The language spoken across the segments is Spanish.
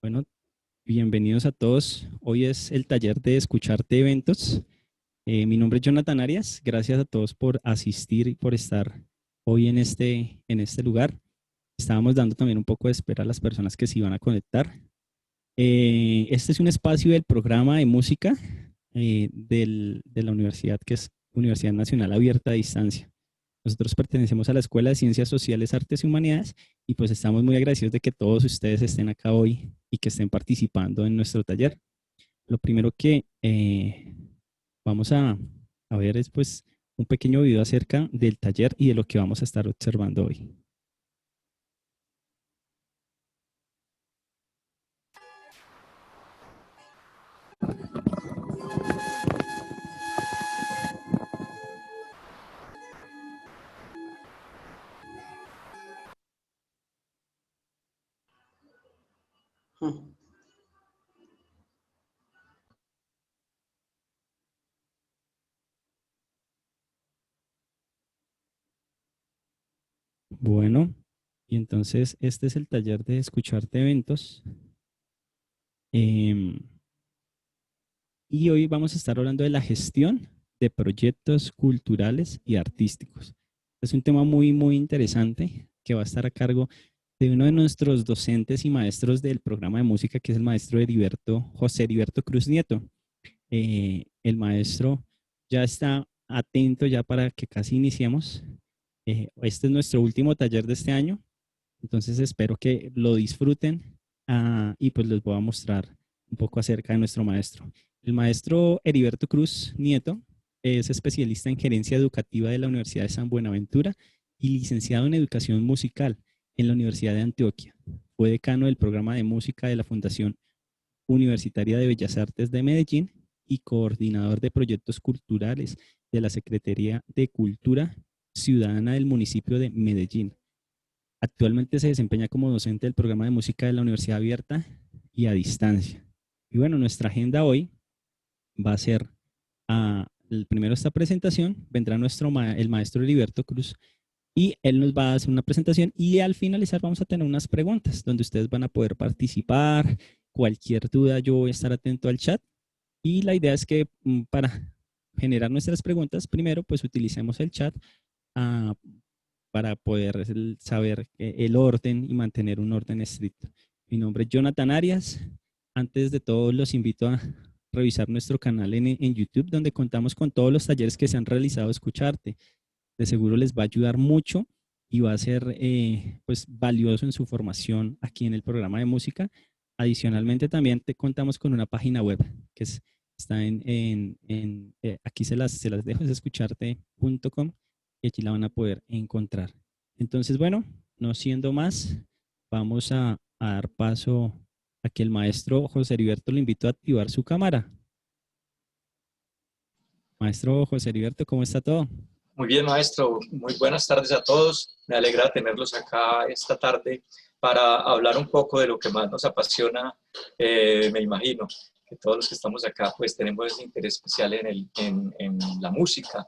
Bueno, bienvenidos a todos. Hoy es el taller de Escucharte Eventos. Mi nombre es Jonathan Arias. Gracias a todos por asistir y por estar hoy en este lugar. Estábamos dando también un poco de espera a las personas que se iban a conectar. Este es un espacio del programa de música de la universidad, que es Universidad Nacional Abierta a Distancia. Nosotros pertenecemos a la Escuela de Ciencias Sociales, Artes y Humanidades y pues estamos muy agradecidos de que todos ustedes estén acá hoy y que estén participando en nuestro taller. Lo primero que vamos a ver es pues un pequeño video acerca del taller y de lo que vamos a estar observando hoy. Bueno, y entonces este es el taller de Escucharte Eventos. Em, y hoy vamos a estar hablando de la gestión de proyectos culturales y artísticos. Es un tema muy interesante que va a estar a cargo de uno de nuestros docentes y maestros del programa de música, que es el maestro José Heriberto Cruz Nieto. El maestro ya está atento ya para que casi iniciemos. Este es nuestro último taller de este año, entonces espero que lo disfruten y pues les voy a mostrar un poco acerca de nuestro maestro. El maestro Heriberto Cruz Nieto es especialista en gerencia educativa de la Universidad de San Buenaventura y licenciado en educación musical en la Universidad de Antioquia. Fue decano del programa de música de la Fundación Universitaria de Bellas Artes de Medellín y coordinador de proyectos culturales de la Secretaría de Cultura Ciudadana del municipio de Medellín. Actualmente se desempeña como docente del programa de música de la Universidad Abierta y a distancia. Y bueno, nuestra agenda hoy va a ser, primero esta presentación, vendrá el maestro Heriberto Cruz y él nos va a hacer una presentación y al finalizar vamos a tener unas preguntas donde ustedes van a poder participar. Cualquier duda yo voy a estar atento al chat y la idea es que para generar nuestras preguntas, primero pues utilicemos el chat uh, para poder saber el orden y mantener un orden estricto. Mi nombre es Jonathan Arias. Antes de todo, los invito a revisar nuestro canal en YouTube, donde contamos con todos los talleres que se han realizado Escucharte. De seguro les va a ayudar mucho y va a ser pues valioso en su formación aquí en el programa de música. Adicionalmente, también te contamos con una página web que está aquí se las dejo, es escucharte.com y aquí la van a poder encontrar. Entonces, bueno, no siendo más, vamos a dar paso a que el maestro José Heriberto le invito a activar su cámara. Maestro José Heriberto, ¿cómo está todo? Muy bien, maestro. Muy buenas tardes a todos. Me alegra tenerlos acá esta tarde para hablar un poco de lo que más nos apasiona. Me imagino que todos los que estamos acá pues tenemos ese interés especial en la música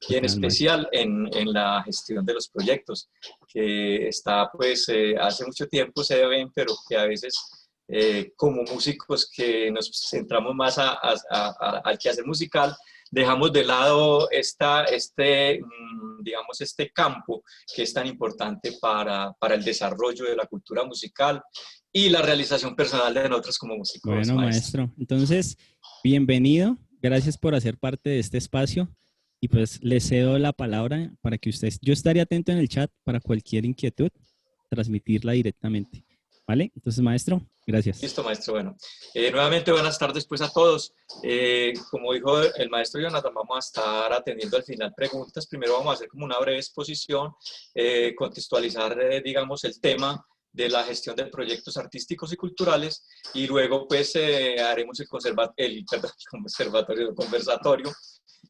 y en especial en la gestión de los proyectos, que está pues hace mucho tiempo se ven, pero que a veces como músicos que nos centramos más al quehacer musical, dejamos de lado digamos, este campo que es tan importante para el desarrollo de la cultura musical y la realización personal de nosotros como músicos. Bueno, maestro, entonces, bienvenido. Gracias por hacer parte de este espacio y pues le cedo la palabra para que ustedes, yo estaré atento en el chat para cualquier inquietud, transmitirla directamente. ¿Vale? Entonces, maestro, gracias. Listo, maestro. Bueno, nuevamente buenas tardes pues a todos. Como dijo el maestro Jonathan, vamos a estar atendiendo al final preguntas. Primero vamos a hacer como una breve exposición, contextualizar, digamos, el tema de la gestión de proyectos artísticos y culturales y luego pues haremos el conversatorio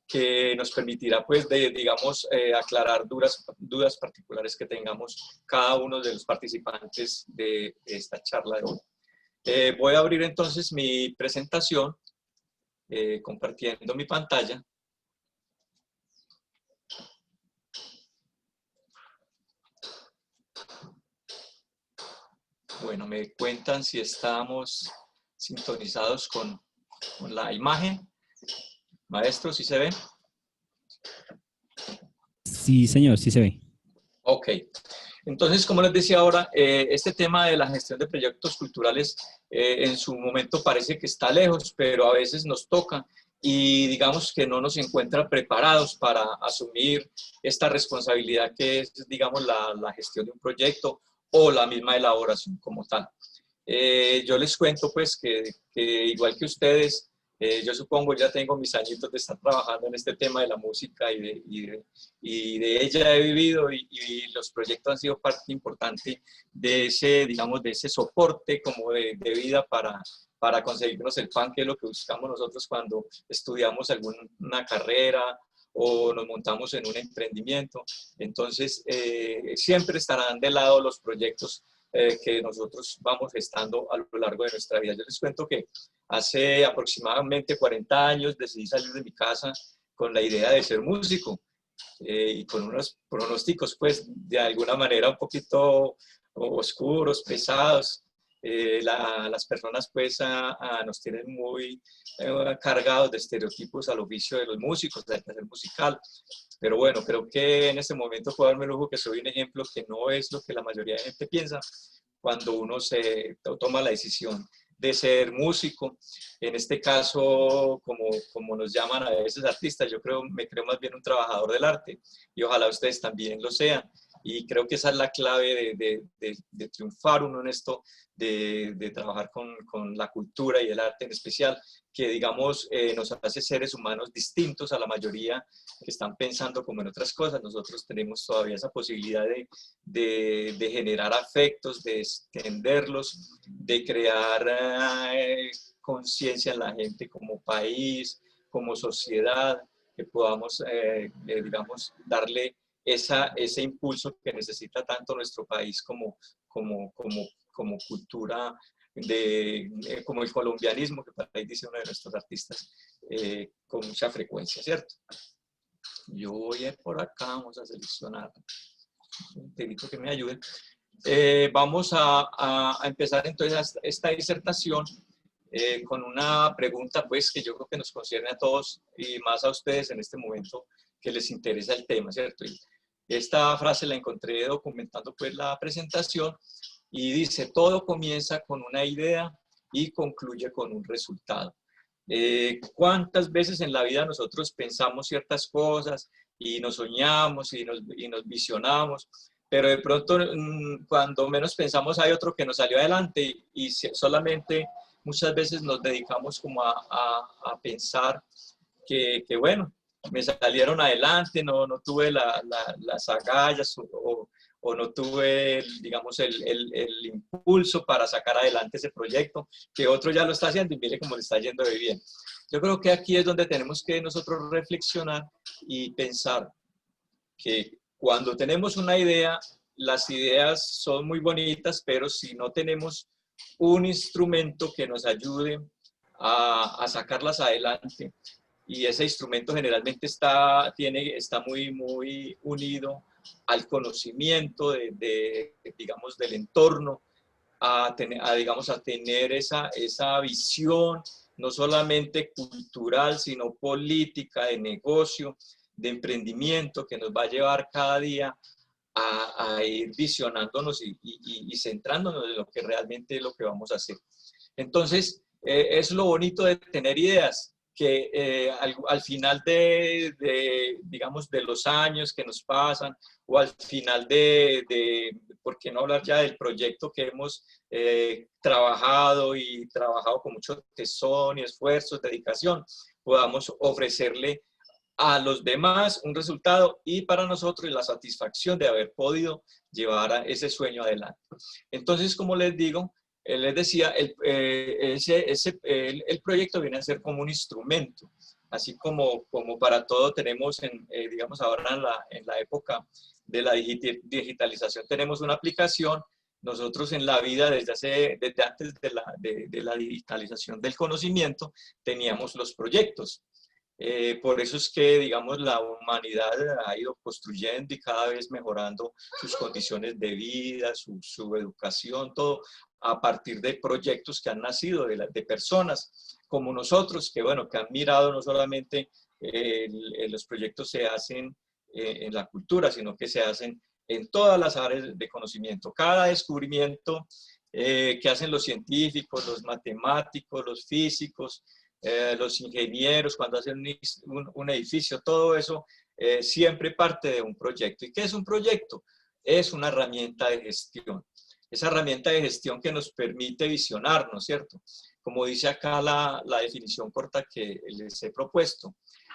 que nos permitirá pues digamos aclarar dudas particulares que tengamos cada uno de los participantes de esta charla de hoy. Voy a abrir entonces mi presentación compartiendo mi pantalla. Bueno, me cuentan si estamos sintonizados con la imagen. Maestro, ¿sí se ve? Sí, señor, sí se ve. Ok. Entonces, como les decía ahora, este tema de la gestión de proyectos culturales en su momento parece que está lejos, pero a veces nos toca y digamos que no nos encuentra preparados para asumir esta responsabilidad que es, digamos, la gestión de un proyecto o la misma elaboración como tal. Yo les cuento pues que igual que ustedes, yo supongo ya tengo mis añitos de estar trabajando en este tema de la música y de ella he vivido y los proyectos han sido parte importante de ese, digamos, de ese soporte como de vida para conseguirnos el pan, que es lo que buscamos nosotros cuando estudiamos alguna carrera o nos montamos en un emprendimiento. Entonces, siempre estarán de lado los proyectos que nosotros vamos gestando a lo largo de nuestra vida. Yo les cuento que hace aproximadamente 40 años decidí salir de mi casa con la idea de ser músico y con unos pronósticos pues de alguna manera un poquito oscuros, pesados. Las personas pues nos tienen muy cargados de estereotipos al oficio de los músicos, del hacer musical. Pero bueno, creo que en este momento puedo darme el lujo que soy un ejemplo que no es lo que la mayoría de gente piensa cuando uno se toma la decisión de ser músico. En este caso, como nos llaman a veces artistas, yo me creo más bien un trabajador del arte y ojalá ustedes también lo sean. Y creo que esa es la clave de triunfar uno en esto, de trabajar con la cultura y el arte en especial, que digamos nos hace seres humanos distintos a la mayoría que están pensando como en otras cosas. Nosotros tenemos todavía esa posibilidad de generar afectos, de extenderlos, de crear conciencia en la gente como país, como sociedad, que podamos, digamos, darle ese impulso que necesita tanto nuestro país como cultura, como el colombianismo, que por ahí dice uno de nuestros artistas con mucha frecuencia, ¿cierto? Yo voy por acá, vamos a seleccionar un perito que me ayude. Vamos a empezar entonces esta disertación con una pregunta pues que yo creo que nos concierne a todos y más a ustedes en este momento que les interesa el tema, ¿cierto? Y esta frase la encontré documentando pues la presentación y dice: todo comienza con una idea y concluye con un resultado. ¿Cuántas veces en la vida nosotros pensamos ciertas cosas y nos soñamos y nos visionamos, pero de pronto cuando menos pensamos hay otro que nos salió adelante y solamente muchas veces nos dedicamos como a pensar que bueno, me salieron adelante, no tuve las agallas o no tuve, digamos, el impulso para sacar adelante ese proyecto, que otro ya lo está haciendo y mire cómo le está yendo de bien. Yo creo que aquí es donde tenemos que nosotros reflexionar y pensar que cuando tenemos una idea, las ideas son muy bonitas, pero si no tenemos un instrumento que nos ayude a sacarlas adelante, y ese instrumento generalmente está muy unido al conocimiento digamos, del entorno, digamos, a tener esa visión, no solamente cultural, sino política, de negocio, de emprendimiento, que nos va a llevar cada día a ir visionándonos y centrándonos en lo que realmente es lo que vamos a hacer. Entonces, es lo bonito de tener ideas, que al final digamos, de los años que nos pasan, o al final ¿por qué no hablar ya del proyecto que hemos trabajado con mucho tesón y esfuerzo, dedicación, podamos ofrecerle a los demás un resultado y para nosotros la satisfacción de haber podido llevar a ese sueño adelante. Entonces, como les digo, les decía, el proyecto viene a ser como un instrumento, así como para todo tenemos, digamos ahora en la época de la digitalización, tenemos una aplicación. Nosotros en la vida, desde antes de la digitalización del conocimiento, teníamos los proyectos. Por eso es que, digamos, la humanidad ha ido construyendo y cada vez mejorando sus condiciones de vida, su educación, todo a partir de proyectos que han nacido de personas como nosotros, que bueno, que han mirado no solamente los proyectos se hacen en la cultura, sino que se hacen en todas las áreas de conocimiento. Cada descubrimiento que hacen los científicos, los matemáticos, los físicos, los ingenieros, cuando hacen un edificio, todo eso siempre parte de un proyecto. ¿Y qué es un proyecto? Es una herramienta de gestión. Esa herramienta de gestión que nos permite visionarnos, ¿cierto? Como dice acá la definición corta que les he propuesto.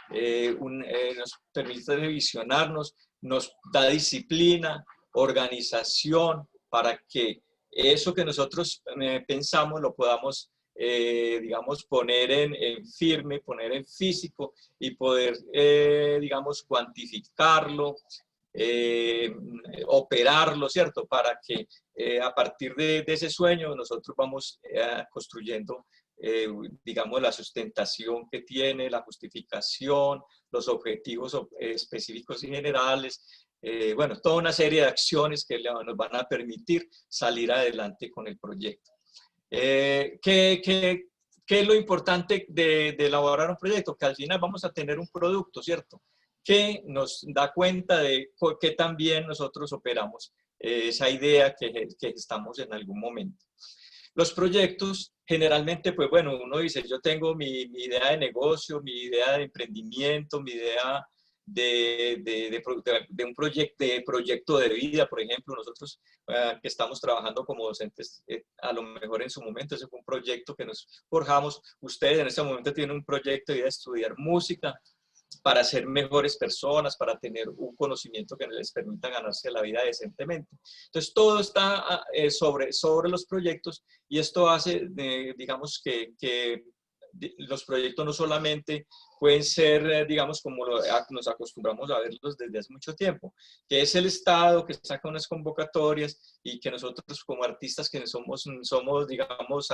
Nos permite visionarnos, nos da disciplina, organización, para que eso que nosotros pensamos lo podamos, digamos, poner en firme, poner en físico y poder, digamos, cuantificarlo, operarlo, ¿cierto? Para que a partir de ese sueño nosotros vamos construyendo, digamos, la sustentación que tiene, la justificación, los objetivos específicos y generales, bueno, toda una serie de acciones que nos van a permitir salir adelante con el proyecto. ¿Qué es lo importante de elaborar un proyecto? Que al final vamos a tener un producto, ¿cierto? Que nos da cuenta de que también nosotros operamos esa idea que estamos en algún momento. Los proyectos, generalmente, pues bueno, uno dice, yo tengo mi idea de negocio, mi idea de emprendimiento, mi idea de un proyecto de vida, por ejemplo, nosotros que estamos trabajando como docentes, a lo mejor en su momento ese fue un proyecto que nos forjamos. Ustedes en este momento tienen un proyecto de ir a estudiar música, para ser mejores personas, para tener un conocimiento que les permita ganarse la vida decentemente. Entonces, todo está sobre los proyectos y esto hace, digamos, que los proyectos no solamente pueden ser, digamos, como nos acostumbramos a verlos desde hace mucho tiempo, que es el Estado que saca unas convocatorias y que nosotros como artistas que somos digamos,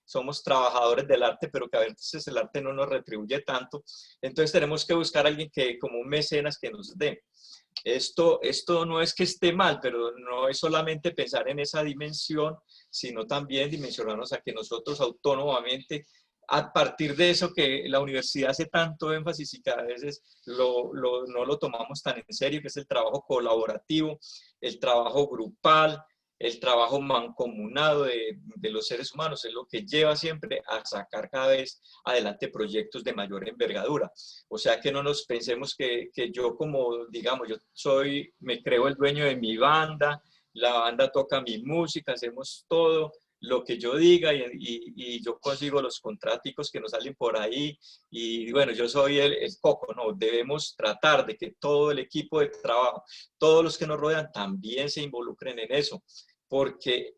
somos trabajadores del arte, pero que a veces el arte no nos retribuye tanto. Entonces tenemos que buscar a alguien que, como un mecenas, que nos dé. Esto no es que esté mal, pero no es solamente pensar en esa dimensión, sino también dimensionarnos a que nosotros autónomamente, a partir de eso que la universidad hace tanto énfasis y que a veces no lo tomamos tan en serio, que es el trabajo colaborativo, el trabajo grupal, el trabajo mancomunado de los seres humanos, es lo que lleva siempre a sacar cada vez adelante proyectos de mayor envergadura. O sea, que no nos pensemos que yo como, digamos, me creo el dueño de mi banda, la banda toca mi música, hacemos todo lo que yo diga y yo consigo los contraticos que nos salen por ahí y bueno, yo soy el coco, no, debemos tratar de que todo el equipo de trabajo, todos los que nos rodean también se involucren en eso, porque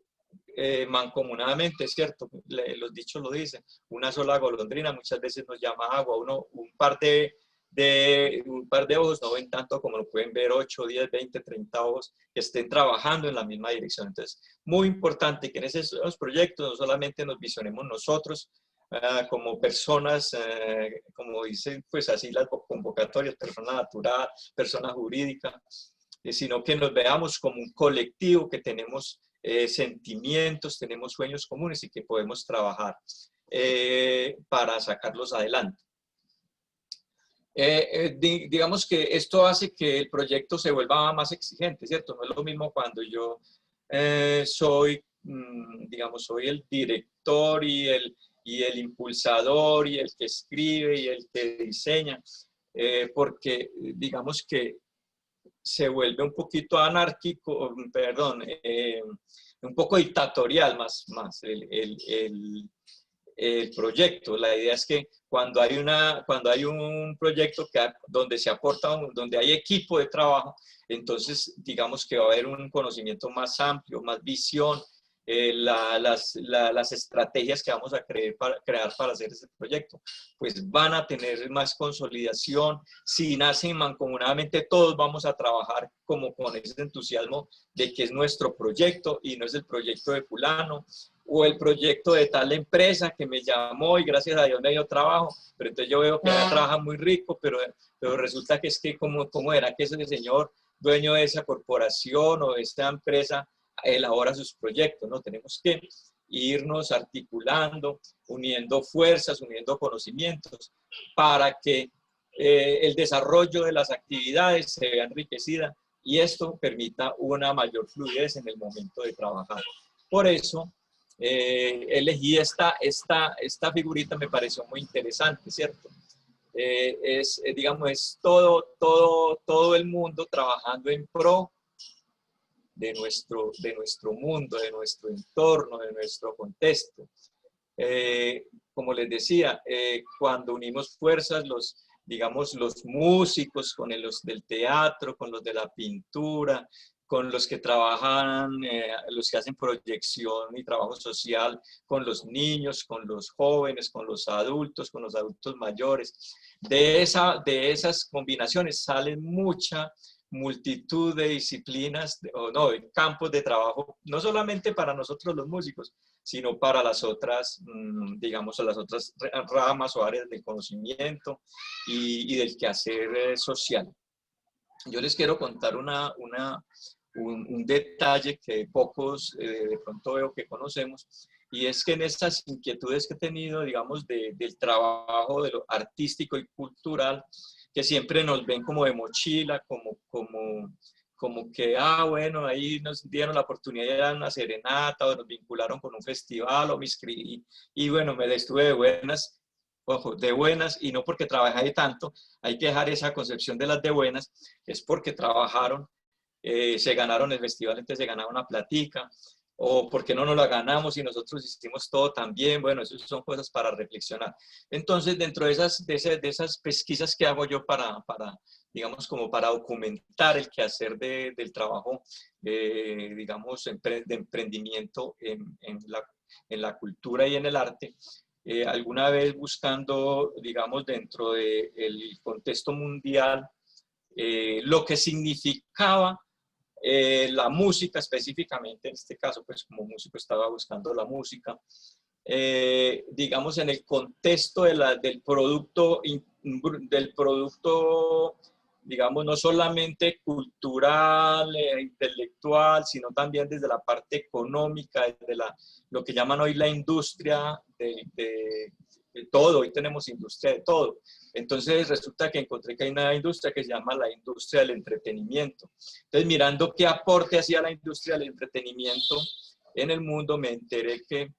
mancomunadamente, es cierto, los dichos lo dicen, una sola golondrina muchas veces nos llama agua, un par de ojos no ven tanto como lo pueden ver 8, 10, 20, 30 ojos que estén trabajando en la misma dirección. Entonces, muy importante que en esos proyectos no solamente nos visionemos nosotros como personas, como dicen pues así las convocatorias, persona natural, persona jurídica, sino que nos veamos como un colectivo que tenemos sentimientos, tenemos sueños comunes y que podemos trabajar para sacarlos adelante. Digamos que esto hace que el proyecto se vuelva más exigente, ¿cierto? No es lo mismo cuando yo digamos, soy el director y el impulsador y el que escribe y el que diseña, porque digamos que se vuelve un poquito anárquico, perdón, un poco dictatorial más el proyecto. La idea es que cuando hay un proyecto donde se aporta, donde hay equipo de trabajo, entonces digamos que va a haber un conocimiento más amplio, más visión, las estrategias que vamos a crear para hacer ese proyecto, pues van a tener más consolidación. Si nacen mancomunadamente, todos vamos a trabajar como con ese entusiasmo de que es nuestro proyecto y no es el proyecto de fulano o el proyecto de tal empresa que me llamó y gracias a Dios me dio trabajo, pero entonces yo veo que ella trabaja muy rico, pero resulta que es que ¿cómo era que ese señor dueño de esa corporación o de esta empresa elabora sus proyectos, ¿no? Tenemos que irnos articulando, uniendo fuerzas, uniendo conocimientos, para que el desarrollo de las actividades se vea enriquecida y esto permita una mayor fluidez en el momento de trabajar. Por eso elegí esta figurita, me pareció muy interesante, ¿cierto? Digamos, es todo el mundo trabajando en pro de nuestro mundo, de nuestro entorno, de nuestro contexto. Como les decía, cuando unimos fuerzas, digamos, los músicos con los del teatro, con los de la pintura, con los que trabajan, los que hacen proyección y trabajo social, con los niños, con los jóvenes, con los adultos mayores. De esas combinaciones salen mucha multitud de disciplinas, de campos de trabajo, no solamente para nosotros los músicos, sino para las otras, digamos, las otras ramas o áreas del conocimiento y del quehacer social. Yo les quiero contar un detalle que pocos de pronto veo que conocemos, y es que en estas inquietudes que he tenido, digamos, del trabajo de lo artístico y cultural, que siempre nos ven como de mochila, como que, bueno, ahí nos dieron la oportunidad de dar una serenata, o nos vincularon con un festival, o me inscribí, y bueno, me estuve de buenas, ojo, de buenas, y no porque trabajé tanto, hay que dejar esa concepción de las de buenas, es porque trabajaron, se ganaron el festival, entonces se ganaba una platica, o porque no nos la ganamos y nosotros hicimos todo tan bien. Bueno, esas son cosas para reflexionar. Entonces, dentro de esas pesquisas que hago yo digamos, como para documentar el quehacer del trabajo, digamos, de emprendimiento en la cultura y en el arte, alguna vez buscando, digamos, dentro del contexto mundial, lo que significaba la música específicamente, en este caso, pues como músico estaba buscando la música, digamos, en el contexto del producto, digamos, no solamente cultural, intelectual, sino también desde la parte económica, desde lo que llaman hoy la industria de todo. Hoy tenemos industria de todo. Entonces resulta que encontré que hay una industria que se llama la industria del entretenimiento. Entonces, mirando qué aporte hacía la industria del entretenimiento en el mundo, me enteré que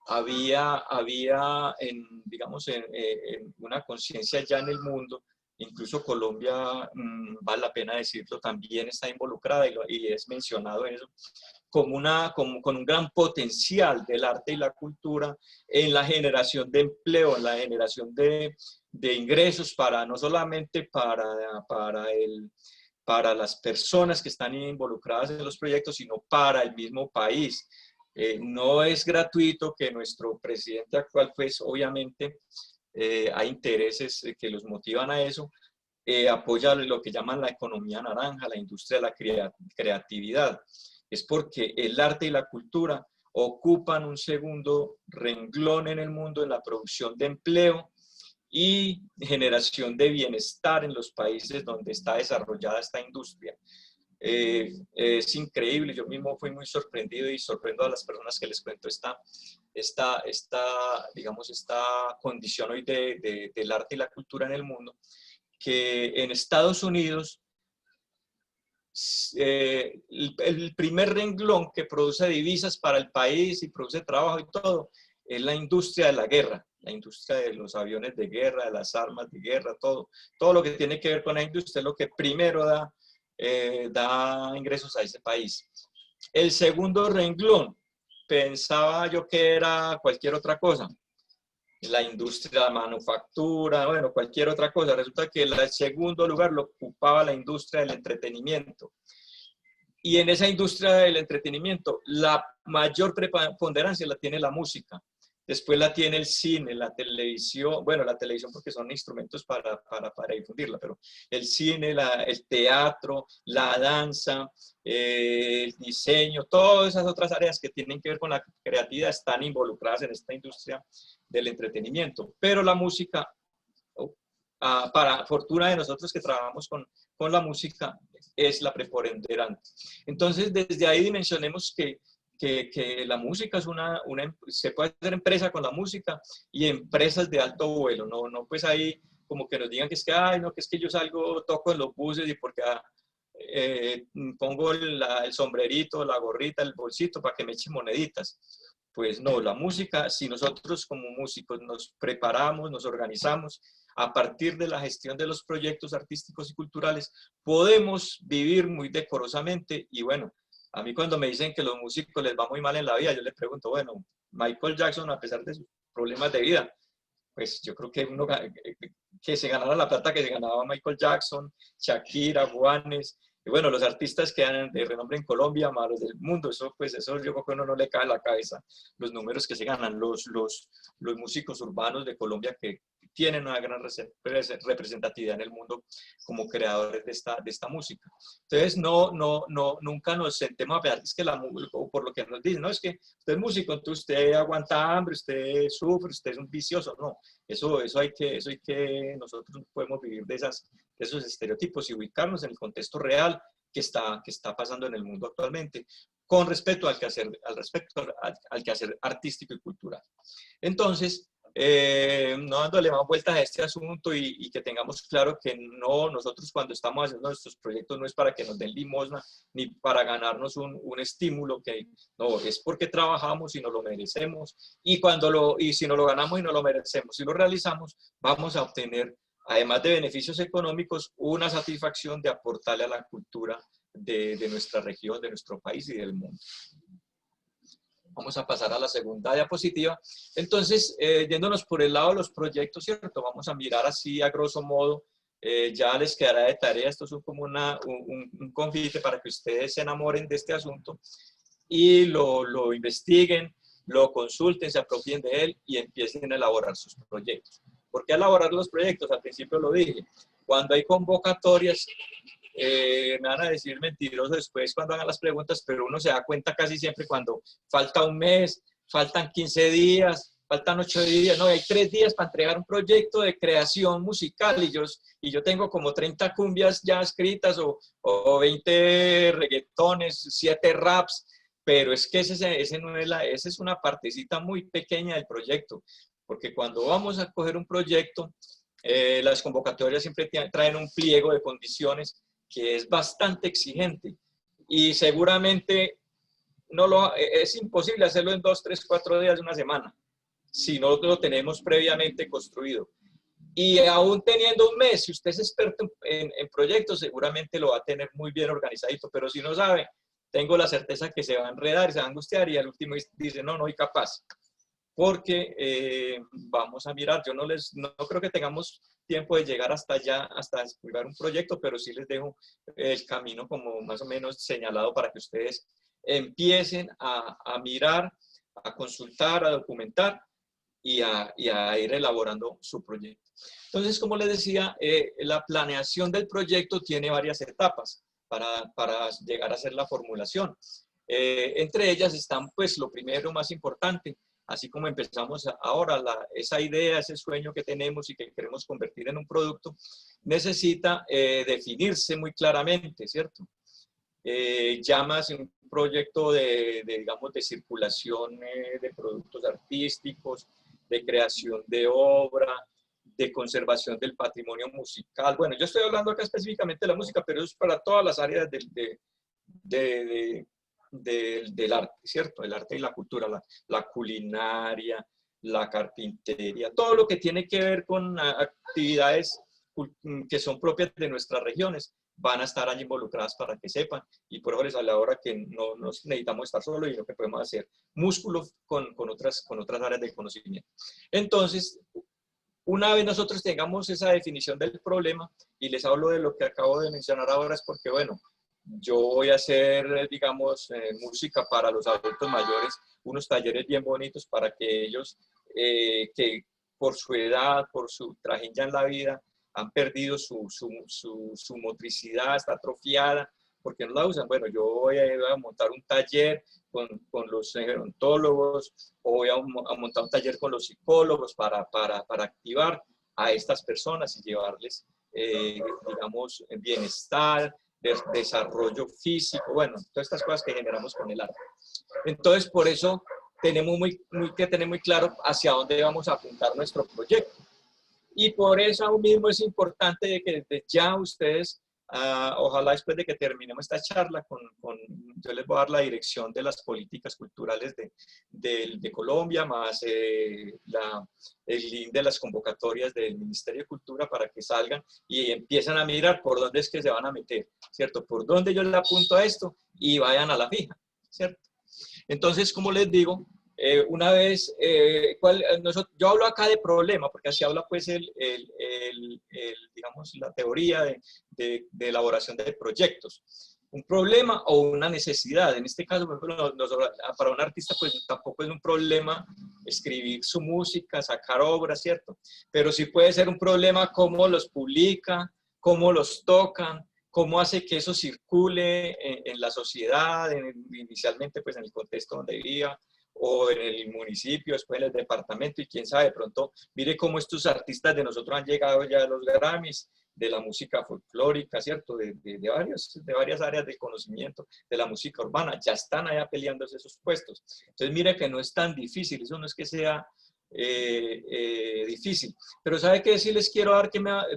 había digamos, en una conciencia ya en el mundo, incluso Colombia, vale la pena decirlo, también está involucrada y es mencionado en eso, con un gran potencial del arte y la cultura en la generación de empleo, en la generación de ingresos, no solamente para las personas que están involucradas en los proyectos, sino para el mismo país. No es gratuito que nuestro presidente actual, pues obviamente hay intereses que los motivan a eso, apoya lo que llaman la economía naranja, la industria de la creatividad. Es porque el arte y la cultura ocupan un segundo renglón en el mundo en la producción de empleo y generación de bienestar en los países donde está desarrollada esta industria. Es increíble, yo mismo fui muy sorprendido y sorprendo a las personas que les cuento digamos, esta condición hoy del arte y la cultura en el mundo, que en Estados Unidos el primer renglón que produce divisas para el país y produce trabajo y todo es la industria de la guerra, la industria de los aviones de guerra, de las armas de guerra, todo lo que tiene que ver con la industria es lo que primero da ingresos a ese país. El segundo renglón, pensaba yo que era cualquier otra cosa, la industria de la manufactura, bueno, cualquier otra cosa. Resulta que el segundo lugar lo ocupaba la industria del entretenimiento. Y en esa industria del entretenimiento, la mayor preponderancia la tiene la música. Después la tiene el cine, la televisión, bueno, la televisión porque son instrumentos para difundirla, pero el cine, el teatro, la danza, el diseño, todas esas otras áreas que tienen que ver con la creatividad están involucradas en esta industria del entretenimiento. Pero la música para fortuna de nosotros que trabajamos con la música, es la preponderante. Entonces, desde ahí dimensionemos que la música es se puede hacer empresa con la música y empresas de alto vuelo, no pues ahí como que nos digan que es que, ay, no, que es que yo salgo, toco en los buses y porque pongo el sombrerito, la gorrita, el bolsito para que me echen moneditas. Pues no, la música, si nosotros como músicos nos preparamos, nos organizamos, a partir de la gestión de los proyectos artísticos y culturales, podemos vivir muy decorosamente. Y bueno, a mí cuando me dicen que los músicos les va muy mal en la vida, yo les pregunto, bueno, Michael Jackson, a pesar de sus problemas de vida, pues yo creo que uno que se ganara la plata que se ganaba Michael Jackson, Shakira, Juanes, y bueno, los artistas que han de renombre en Colombia, más los del mundo, eso pues eso yo creo que a uno no le cae en la cabeza los números que se ganan, los músicos urbanos de Colombia que tienen una gran representatividad en el mundo como creadores de esta música. Entonces, nunca nos sentemos a pensar, es que o por lo que nos dicen, no, es que usted es músico, entonces usted aguanta hambre, usted sufre, usted es un vicioso, no, eso hay que, nosotros podemos vivir de esos estereotipos y ubicarnos en el contexto real que está pasando en el mundo actualmente, con respecto al quehacer artístico y cultural. Entonces, no dándole más vueltas a este asunto y que tengamos claro que no, nosotros cuando estamos haciendo nuestros proyectos no es para que nos den limosna ni para ganarnos un estímulo, que no, es porque trabajamos y nos lo merecemos y si nos lo ganamos y nos lo merecemos, si lo realizamos, vamos a obtener, además de beneficios económicos, una satisfacción de aportarle a la cultura de nuestra región, de nuestro país y del mundo. Vamos a pasar a la segunda diapositiva. Entonces, yéndonos por el lado de los proyectos, ¿cierto? Vamos a mirar así a grosso modo, ya les quedará de tarea, esto es como un confite para que ustedes se enamoren de este asunto y lo investiguen, lo consulten, se apropien de él y empiecen a elaborar sus proyectos. ¿Por qué elaborar los proyectos? Al principio lo dije, cuando hay convocatorias, me van a decir mentiroso después cuando hagan las preguntas, pero uno se da cuenta casi siempre cuando falta un mes, faltan 15 días, faltan 8 días, no, hay 3 días para entregar un proyecto de creación musical y yo tengo como 30 cumbias ya escritas o 20 reggaetones, 7 raps, pero es que ese no es esa es una partecita muy pequeña del proyecto, porque cuando vamos a coger un proyecto, las convocatorias siempre traen un pliego de condiciones que es bastante exigente y seguramente es imposible hacerlo en 2, 3, 4 días de una semana si no lo tenemos previamente construido. Y aún teniendo un mes, si usted es experto en proyectos, seguramente lo va a tener muy bien organizadito, pero si no sabe, tengo la certeza que se va a enredar, se va a angustiar y al último dice, no soy capaz. Porque vamos a mirar, yo no creo que tengamos tiempo de llegar hasta allá, hasta desarrollar un proyecto, pero sí les dejo el camino como más o menos señalado para que ustedes empiecen a mirar, a consultar, a documentar y a ir elaborando su proyecto. Entonces, como les decía, la planeación del proyecto tiene varias etapas para llegar a hacer la formulación. Entre ellas están, pues, lo primero, más importante, así como empezamos ahora, esa idea, ese sueño que tenemos y que queremos convertir en un producto, necesita definirse muy claramente, ¿cierto? Llámase un proyecto digamos, de circulación de productos artísticos, de creación de obra, de conservación del patrimonio musical. Bueno, yo estoy hablando acá específicamente de la música, pero es para todas las áreas del arte, ¿cierto? El arte y la cultura, la culinaria, la carpintería, todo lo que tiene que ver con actividades que son propias de nuestras regiones, van a estar allí involucradas para que sepan, y por eso les hablo ahora que no nos necesitamos estar solos y lo que podemos hacer músculo con otras áreas del conocimiento. Entonces, una vez nosotros tengamos esa definición del problema, y les hablo de lo que acabo de mencionar ahora, es porque, bueno, yo voy a hacer, digamos, música para los adultos mayores, unos talleres bien bonitos para que ellos, que por su edad, por su trajín ya en la vida, han perdido su motricidad, está atrofiada, porque no la usan. Bueno, yo voy a montar un taller con los gerontólogos, o voy a montar un taller con los psicólogos para activar a estas personas y llevarles, digamos, bienestar, desarrollo físico, bueno, todas estas cosas que generamos con el arte. Entonces, por eso tenemos que tener muy claro hacia dónde vamos a apuntar nuestro proyecto. Y por eso aún mismo es importante de que desde ya ustedes, ojalá después de que terminemos esta charla, yo les voy a dar la dirección de las políticas culturales de Colombia, más el link de las convocatorias del Ministerio de Cultura para que salgan y empiezan a mirar por dónde es que se van a meter, ¿cierto? Por dónde yo le apunto a esto y vayan a la fija, ¿cierto? Entonces, como les digo, una vez, yo hablo acá de problema, porque así habla pues digamos, la teoría de elaboración de proyectos. Un problema o una necesidad. En este caso, por ejemplo, para un artista, pues tampoco es un problema escribir su música, sacar obras, ¿cierto? Pero sí puede ser un problema cómo los publica, cómo los tocan, cómo hace que eso circule en la sociedad, inicialmente pues en el contexto donde vivía, o en el municipio, después en el departamento, y quién sabe, de pronto, mire cómo estos artistas de nosotros han llegado ya a los Grammys, de la música folclórica, ¿cierto? De varias áreas del conocimiento, de la música urbana, ya están allá peleándose esos puestos. Entonces, mire que no es tan difícil, eso no es que sea difícil. Pero ¿sabe qué sí les quiero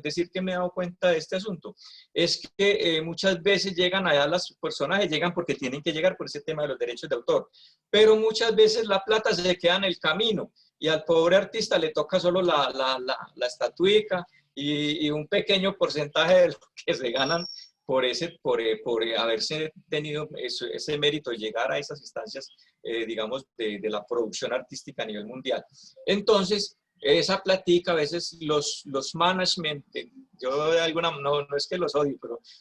decir que me he dado cuenta de este asunto? Es que muchas veces llegan allá, los personajes llegan porque tienen que llegar por ese tema de los derechos de autor, pero muchas veces la plata se queda en el camino y al pobre artista le toca solo la estatuica y un pequeño porcentaje de lo que se ganan por haberse tenido ese mérito de llegar a esas instancias, digamos, de la producción artística a nivel mundial. Entonces, esa plática, a veces los management, yo de alguna, no es que los odio,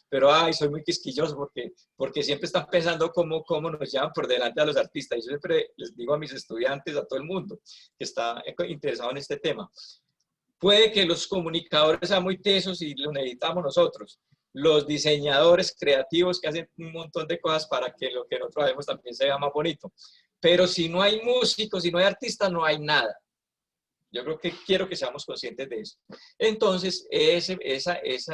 pero ay, soy muy quisquilloso porque siempre están pensando cómo nos llevan por delante a los artistas. Y yo siempre les digo a mis estudiantes, a todo el mundo que está interesado en este tema, puede que los comunicadores sean muy tesos y los necesitamos nosotros, los diseñadores creativos que hacen un montón de cosas para que lo que nosotros hacemos también se vea más bonito. Pero si no hay músicos, si no hay artistas, no hay nada. Yo creo que quiero que seamos conscientes de eso. Entonces,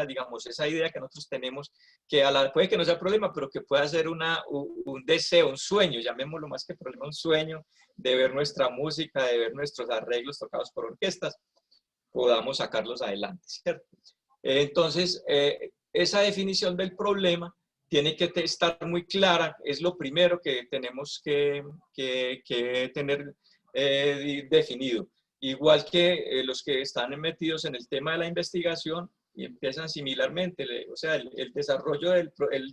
digamos, esa idea que nosotros tenemos, que puede que no sea problema, pero que pueda ser un deseo, un sueño, llamémoslo más que problema, un sueño de ver nuestra música, de ver nuestros arreglos tocados por orquestas, podamos sacarlos adelante, ¿cierto? Entonces, esa definición del problema tiene que estar muy clara, es lo primero que tenemos que tener definido. Igual que los que están metidos en el tema de la investigación y empiezan similarmente, o sea, el desarrollo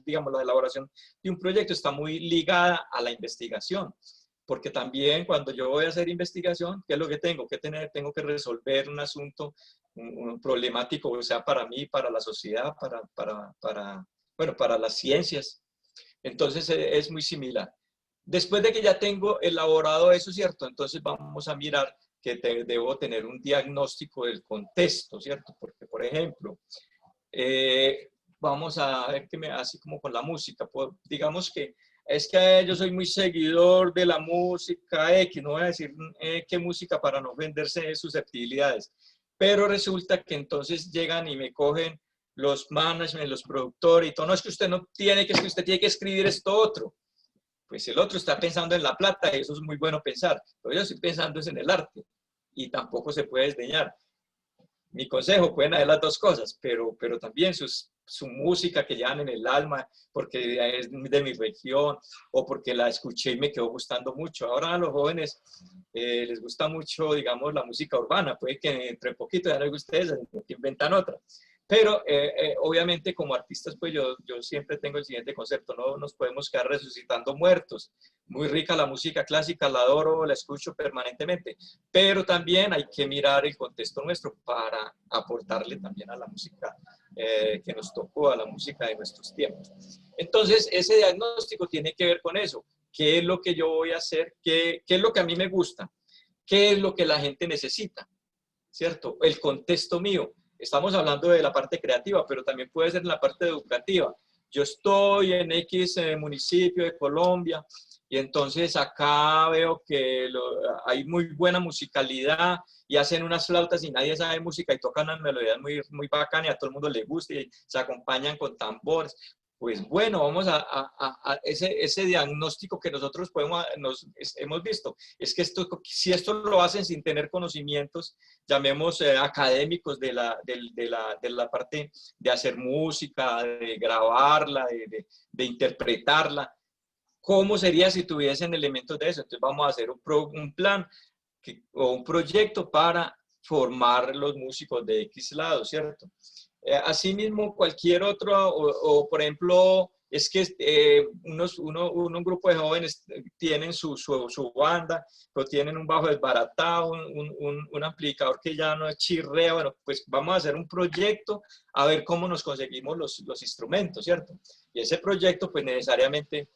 digamos, la elaboración de un proyecto está muy ligada a la investigación, porque también cuando yo voy a hacer investigación, ¿qué es lo que tengo que tener? Tengo que resolver un asunto un problemático, o sea, para mí, para la sociedad, para las ciencias. Entonces es muy similar. Después de que ya tengo elaborado eso, ¿cierto? Entonces vamos a mirar que debo tener un diagnóstico del contexto, ¿cierto? Porque, por ejemplo, vamos a ver así como con la música, digamos que es que yo soy muy seguidor de la música X, no voy a decir qué música para no venderse susceptibilidades, pero resulta que entonces llegan y me cogen los management, los productores y todo, no es que usted no tiene que, usted tiene que escribir esto otro. Pues el otro está pensando en la plata y eso es muy bueno pensar, pero yo estoy pensando es en el arte y tampoco se puede desdeñar. Mi consejo, pueden haber las dos cosas, pero también su música que llevan en el alma, porque es de mi región o porque la escuché y me quedó gustando mucho. Ahora a los jóvenes les gusta mucho, digamos, la música urbana, puede que entre poquito ya no les guste esa, que inventan otra. Pero obviamente como artistas, pues yo siempre tengo el siguiente concepto, no nos podemos quedar resucitando muertos. Muy rica la música clásica, la adoro, la escucho permanentemente, pero también hay que mirar el contexto nuestro para aportarle también a la música que nos tocó, a la música de nuestros tiempos. Entonces, ese diagnóstico tiene que ver con eso. ¿Qué es lo que yo voy a hacer? ¿Qué es lo que a mí me gusta? ¿Qué es lo que la gente necesita? ¿Cierto? El contexto mío. Estamos hablando de la parte creativa, pero también puede ser en la parte educativa. Yo estoy en X municipio de Colombia Y entonces acá veo que hay muy buena musicalidad y hacen unas flautas y nadie sabe música y tocan unas melodías muy, muy bacanas y a todo el mundo le gusta y se acompañan con tambores. Pues bueno, vamos a ese diagnóstico que nosotros hemos visto. Es que si esto lo hacen sin tener conocimientos, llamemos académicos de la parte de hacer música, de grabarla, de interpretarla, ¿cómo sería si tuviesen elementos de eso? Entonces vamos a hacer un plan o un proyecto para formar los músicos de X lado, ¿cierto? Asimismo, cualquier otro, por ejemplo, es que un grupo de jóvenes tienen su banda, pero tienen un bajo desbaratado, un amplificador que ya no chirrea. Bueno, pues vamos a hacer un proyecto a ver cómo nos conseguimos los instrumentos, ¿cierto? Y ese proyecto, pues necesariamente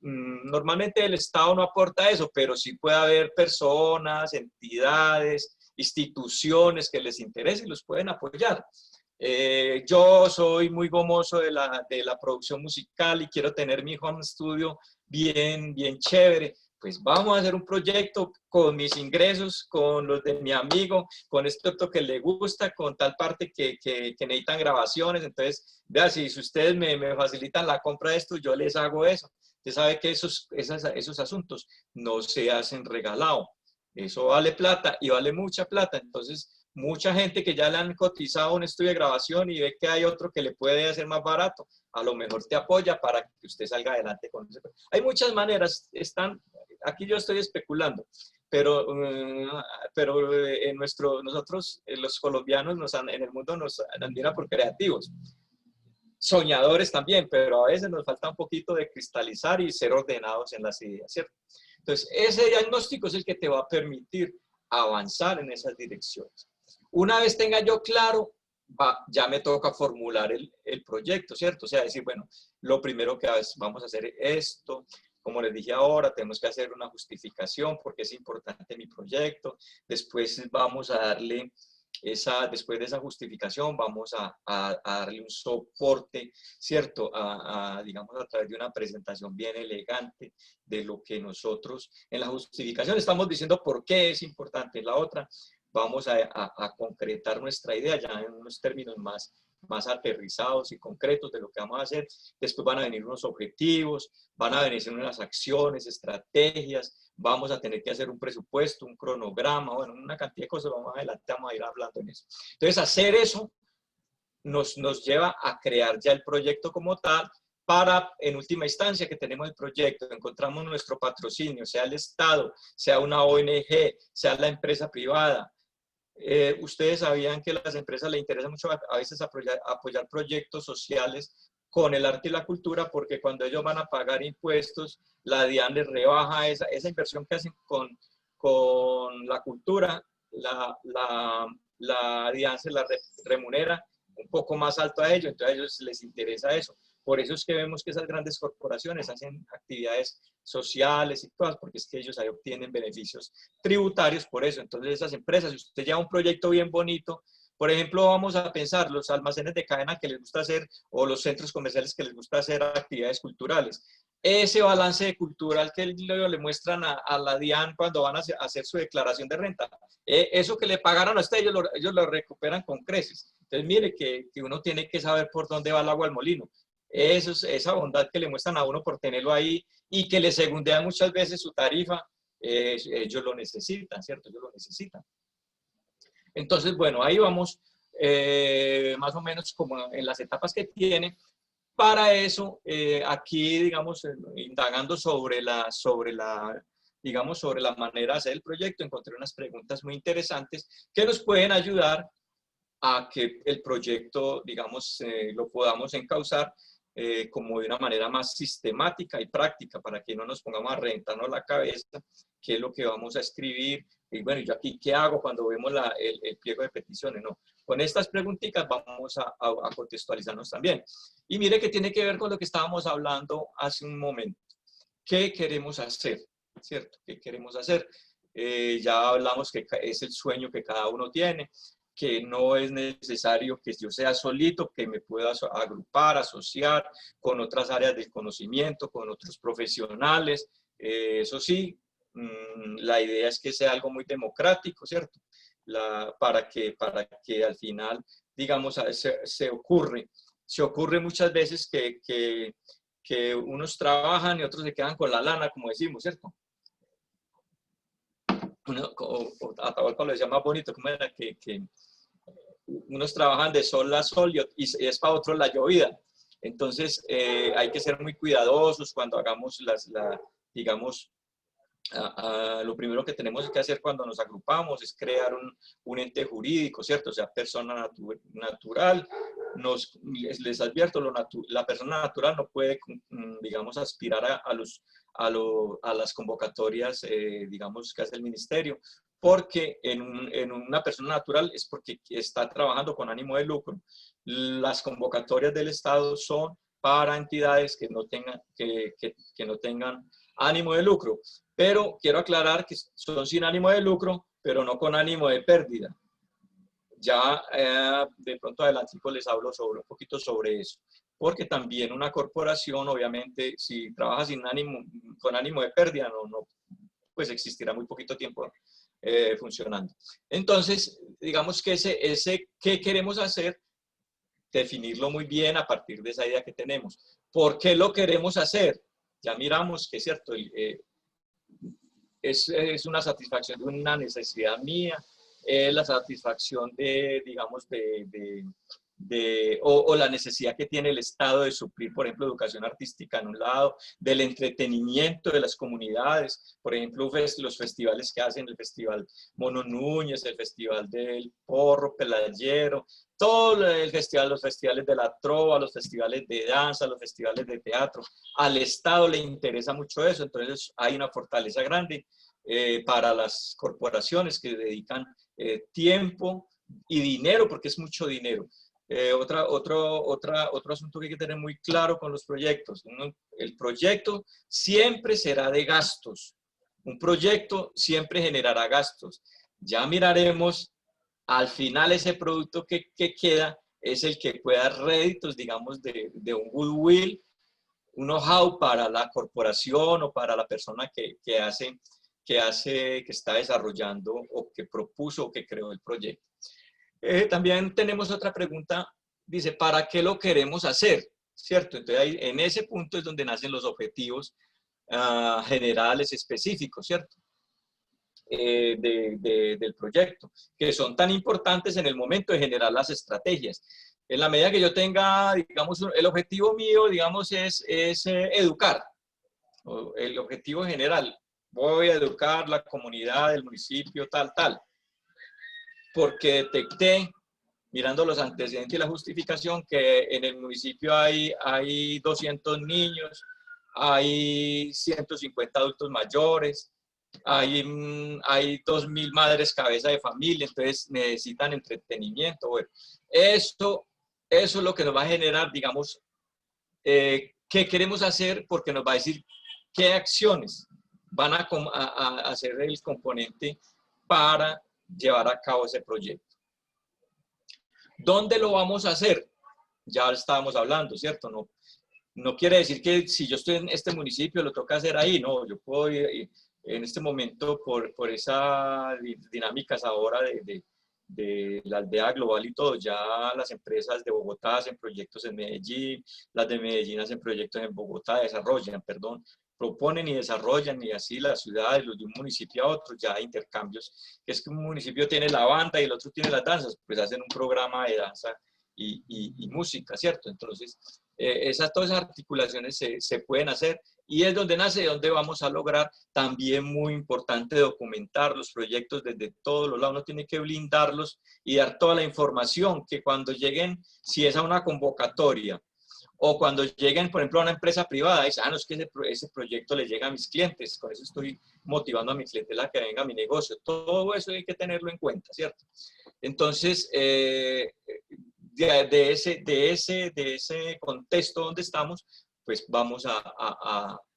normalmente el Estado no aporta eso, pero sí puede haber personas, entidades, instituciones que les interese y los pueden apoyar. Yo soy muy gomoso de la producción musical y quiero tener mi home studio bien chévere. Pues vamos a hacer un proyecto con mis ingresos, con los de mi amigo, con esto que le gusta, con tal parte que necesitan grabaciones. Entonces, vea, si ustedes me facilitan la compra de esto, yo les hago eso. Usted sabe que esos asuntos no se hacen regalado. Eso vale plata y vale mucha plata. Entonces, mucha gente que ya le han cotizado un estudio de grabación y ve que hay otro que le puede hacer más barato, a lo mejor te apoya para que usted salga adelante con eso. Hay muchas maneras, aquí yo estoy especulando, pero nosotros, los colombianos, en el mundo nos admira por creativos. Soñadores también, pero a veces nos falta un poquito de cristalizar y ser ordenados en las ideas, ¿cierto? Entonces, ese diagnóstico es el que te va a permitir avanzar en esas direcciones. Una vez tenga yo claro, ya me toca formular el proyecto, ¿cierto? O sea, decir, bueno, lo primero que vamos a hacer es esto. Como les dije ahora, tenemos que hacer una justificación porque es importante mi proyecto. Después vamos a darle después de esa justificación vamos a darle un soporte, ¿cierto? Digamos, a través de una presentación bien elegante de lo que nosotros en la justificación estamos diciendo por qué es importante. En la otra vamos a concretar nuestra idea ya en unos términos más aterrizados y concretos de lo que vamos a hacer. Después van a venir unos objetivos, van a venir unas acciones, estrategias, vamos a tener que hacer un presupuesto, un cronograma, bueno, una cantidad de cosas, más adelante vamos a ir hablando en eso. Entonces, hacer eso nos lleva a crear ya el proyecto como tal, para, en última instancia, que tenemos el proyecto, encontramos nuestro patrocinio, sea el Estado, sea una ONG, sea la empresa privada. Ustedes sabían que a las empresas les interesa mucho a veces apoyar proyectos sociales con el arte y la cultura, porque cuando ellos van a pagar impuestos, la DIAN les rebaja esa inversión que hacen con la cultura, la DIAN se la remunera un poco más alto a ellos, entonces a ellos les interesa eso. Por eso es que vemos que esas grandes corporaciones hacen actividades sociales y todas, porque es que ellos ahí obtienen beneficios tributarios por eso. Entonces esas empresas, si usted lleva un proyecto bien bonito, por ejemplo, vamos a pensar los almacenes de cadena que les gusta hacer o los centros comerciales que les gusta hacer actividades culturales. Ese balance cultural que le muestran a la DIAN cuando van a hacer su declaración de renta, eso que le pagaron a usted, ellos lo recuperan con creces. Entonces, mire que uno tiene que saber por dónde va el agua al molino. Esa bondad que le muestran a uno por tenerlo ahí y que le segundean muchas veces su tarifa, ellos lo necesitan, ¿cierto? Ellos lo necesitan. Entonces, bueno, ahí vamos más o menos como en las etapas que tiene. Para eso, aquí, digamos, indagando sobre la manera de hacer el proyecto, encontré unas preguntas muy interesantes que nos pueden ayudar a que el proyecto, digamos, lo podamos encauzar como de una manera más sistemática y práctica, para que no nos pongamos a reventarnos la cabeza qué es lo que vamos a escribir. Y bueno, yo aquí, ¿qué hago cuando vemos el pliego de peticiones? No, con estas preguntitas vamos a contextualizarnos también. Y mire que tiene que ver con lo que estábamos hablando hace un momento. ¿Qué queremos hacer? ¿Cierto? ¿Qué queremos hacer? Ya hablamos que es el sueño que cada uno tiene, que no es necesario que yo sea solito, que me pueda agrupar, asociar con otras áreas del conocimiento, con otros profesionales, Eso sí, la idea es que sea algo muy democrático, ¿cierto? Para que al final, digamos, se ocurre muchas veces que unos trabajan y otros se quedan con la lana, como decimos, ¿cierto? Atahualpa lo decía más bonito, como era que unos trabajan de sol a sol y es para otros la llovida. Entonces, hay que ser muy cuidadosos cuando hagamos digamos, lo primero que tenemos que hacer cuando nos agrupamos es crear un ente jurídico, ¿cierto? O sea, persona natural. Les advierto, la persona natural no puede, digamos, aspirar a las convocatorias, digamos, que hace el ministerio, porque en una persona natural es porque está trabajando con ánimo de lucro. Las convocatorias del Estado son para entidades que no tengan ánimo de lucro. Pero quiero aclarar que son sin ánimo de lucro, pero no con ánimo de pérdida. Ya de pronto adelantico les hablo un poquito sobre eso. Porque también una corporación, obviamente, si trabaja con ánimo de pérdida, pues existirá muy poquito tiempo funcionando. Entonces, digamos que ¿qué queremos hacer? Definirlo muy bien a partir de esa idea que tenemos. ¿Por qué lo queremos hacer? Ya miramos que es cierto, es una satisfacción de una necesidad mía, es la satisfacción digamos, o la necesidad que tiene el Estado de suplir, por ejemplo, educación artística en un lado, del entretenimiento de las comunidades, por ejemplo, los festivales que hacen, el Festival Mono Núñez, el Festival del Porro Pelayero, los festivales de la trova, los festivales de danza, los festivales de teatro. Al Estado le interesa mucho eso, entonces hay una fortaleza grande para las corporaciones que dedican tiempo y dinero, porque es mucho dinero. Otro asunto que hay que tener muy claro con los proyectos. El proyecto siempre será de gastos. Un proyecto siempre generará gastos. Ya miraremos al final ese producto que queda es el que pueda dar réditos, digamos, de un goodwill, un know-how para la corporación o para la persona que está desarrollando o que propuso o que creó el proyecto. También tenemos otra pregunta, dice, ¿para qué lo queremos hacer? ¿Cierto? Entonces ahí, en ese punto es donde nacen los objetivos generales específicos, ¿cierto? Del proyecto, que son tan importantes en el momento de generar las estrategias. En la medida que yo tenga, digamos, el objetivo mío, digamos, es educar. El objetivo general, voy a educar la comunidad del municipio, tal. Porque detecté, mirando los antecedentes y la justificación, que en el municipio hay 200 niños, hay 150 adultos mayores, hay 2.000 madres cabeza de familia, entonces necesitan entretenimiento. Bueno, eso es lo que nos va a generar, digamos, qué queremos hacer, porque nos va a decir qué acciones van a hacer el componente para llevar a cabo ese proyecto. ¿Dónde lo vamos a hacer? Ya estábamos hablando, ¿cierto? No quiere decir que si yo estoy en este municipio lo toca hacer ahí, no, yo puedo ir en este momento por esas dinámicas ahora de la aldea global y todo, ya las empresas de Bogotá hacen proyectos en Medellín, las de Medellín hacen proyectos en Bogotá, proponen y desarrollan, y así las ciudades, los de un municipio a otro, ya hay intercambios, que es que un municipio tiene la banda y el otro tiene las danzas, pues hacen un programa de danza y música, ¿cierto? Entonces, todas esas articulaciones se pueden hacer, y es donde nace, donde vamos a lograr también muy importante documentar los proyectos desde todos los lados. Uno tiene que blindarlos y dar toda la información, que cuando lleguen, si es a una convocatoria, o cuando lleguen, por ejemplo, a una empresa privada, dicen, no, es que ese proyecto le llega a mis clientes, con eso estoy motivando a mi clientela que venga a mi negocio. Todo eso hay que tenerlo en cuenta, ¿cierto? Entonces, de ese contexto donde estamos, pues vamos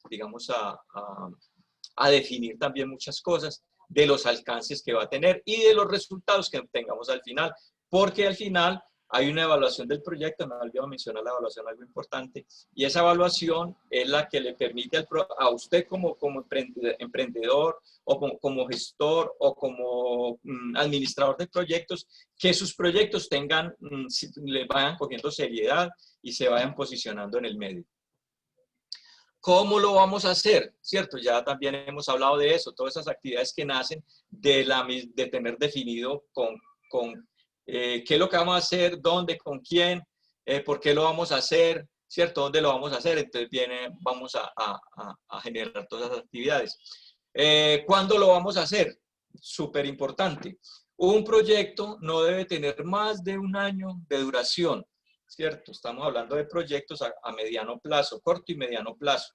digamos, a definir también muchas cosas de los alcances que va a tener y de los resultados que tengamos al final, porque al final hay una evaluación del proyecto, me olvidé mencionar la evaluación, algo importante, y esa evaluación es la que le permite a usted como emprendedor o como gestor o como administrador de proyectos, que sus proyectos tengan, le vayan cogiendo seriedad y se vayan posicionando en el medio. ¿Cómo lo vamos a hacer? ¿Cierto? Ya también hemos hablado de eso, todas esas actividades que nacen de tener definido qué es lo que vamos a hacer, dónde, con quién, por qué lo vamos a hacer, ¿cierto? ¿Dónde lo vamos a hacer? Entonces vamos a generar todas esas actividades. ¿Cuándo lo vamos a hacer? Súper importante. Un proyecto no debe tener más de un año de duración, ¿cierto? Estamos hablando de proyectos a mediano plazo, corto y mediano plazo.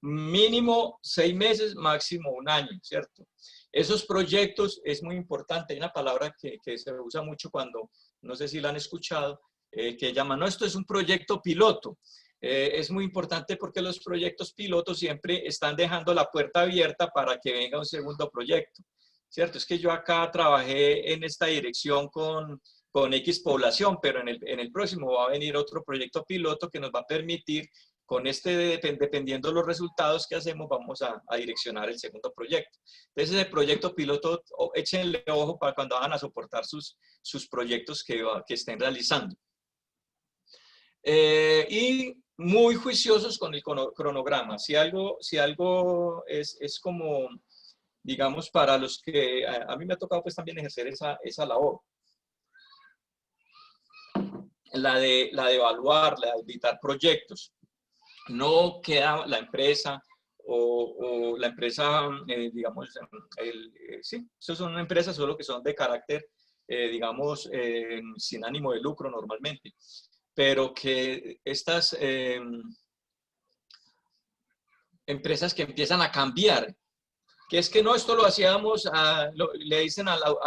Mínimo 6 meses, máximo un año, ¿cierto? Esos proyectos es muy importante. Hay una palabra que se usa mucho cuando, no sé si la han escuchado, que llama, no, esto es un proyecto piloto. Es muy importante porque los proyectos pilotos siempre están dejando la puerta abierta para que venga un segundo proyecto, ¿cierto? Es que yo acá trabajé en esta dirección con X población, pero en el próximo va a venir otro proyecto piloto que nos va a permitir, con dependiendo de los resultados que hacemos, vamos a direccionar el segundo proyecto. Entonces, ese proyecto piloto, échenle ojo para cuando van a soportar sus proyectos que estén realizando. Y muy juiciosos con el cronograma. Si algo es como, digamos, para los que a mí me ha tocado pues también ejercer esa labor. La de evaluar, la de auditar proyectos. No queda la empresa o la empresa, digamos, sí, son empresas solo que son de carácter, digamos, sin ánimo de lucro normalmente, pero que estas empresas que empiezan a cambiar, que es que no, esto lo hacíamos, le dicen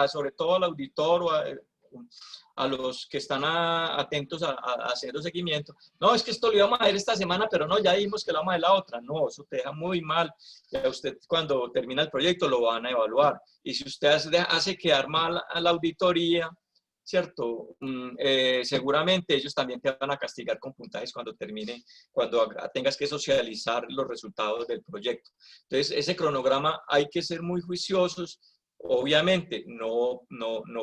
sobre todo al auditor o a los que están atentos a haciendo seguimiento. No, es que esto lo íbamos a hacer esta semana, pero no, ya vimos que lo vamos a hacer la otra. No, eso te deja muy mal. Ya usted cuando termina el proyecto lo van a evaluar. Y si usted hace quedar mal a la auditoría, ¿cierto? Seguramente ellos también te van a castigar con puntajes cuando tengas que socializar los resultados del proyecto. Entonces, ese cronograma hay que ser muy juiciosos. Obviamente, no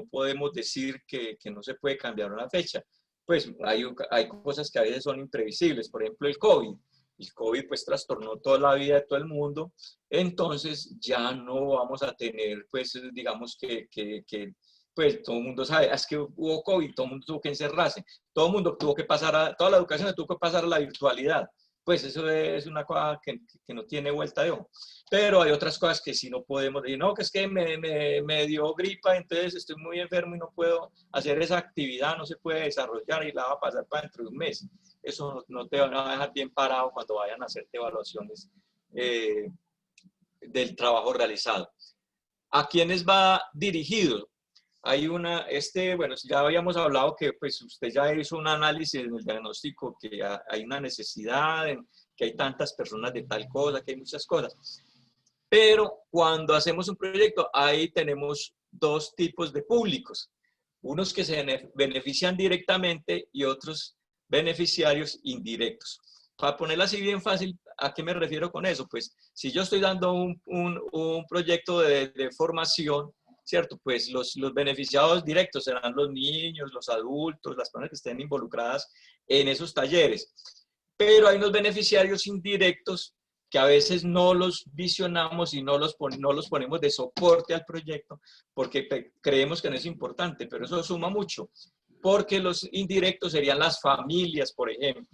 podemos decir que no se puede cambiar una fecha. Pues hay cosas que a veces son imprevisibles. Por ejemplo, el COVID. El COVID pues trastornó toda la vida de todo el mundo. Entonces, ya no vamos a tener, pues, digamos pues todo el mundo sabe, es que hubo COVID, todo el mundo tuvo que encerrarse, todo el mundo tuvo que toda la educación tuvo que pasar a la virtualidad. Pues eso es una cosa que no tiene vuelta de ojo. Pero hay otras cosas que sí no podemos decir, no, que es que me dio gripa, entonces estoy muy enfermo y no puedo hacer esa actividad, no se puede desarrollar y la va a pasar para dentro de un mes. Eso no te va a dejar bien parado cuando vayan a hacerte evaluaciones del trabajo realizado. ¿A quiénes va dirigido? Hay bueno, ya habíamos hablado que pues usted ya hizo un análisis en el diagnóstico, que hay una necesidad, que hay tantas personas de tal cosa, que hay muchas cosas. Pero cuando hacemos un proyecto, ahí tenemos dos tipos de públicos. Unos que se benefician directamente y otros beneficiarios indirectos. Para ponerlo así bien fácil, ¿a qué me refiero con eso? Pues si yo estoy dando un proyecto de formación, ¿cierto? Pues los beneficiados directos serán los niños, los adultos, las personas que estén involucradas en esos talleres. Pero hay unos beneficiarios indirectos que a veces no los visionamos y no los ponemos de soporte al proyecto porque creemos que no es importante, pero eso suma mucho, porque los indirectos serían las familias, por ejemplo,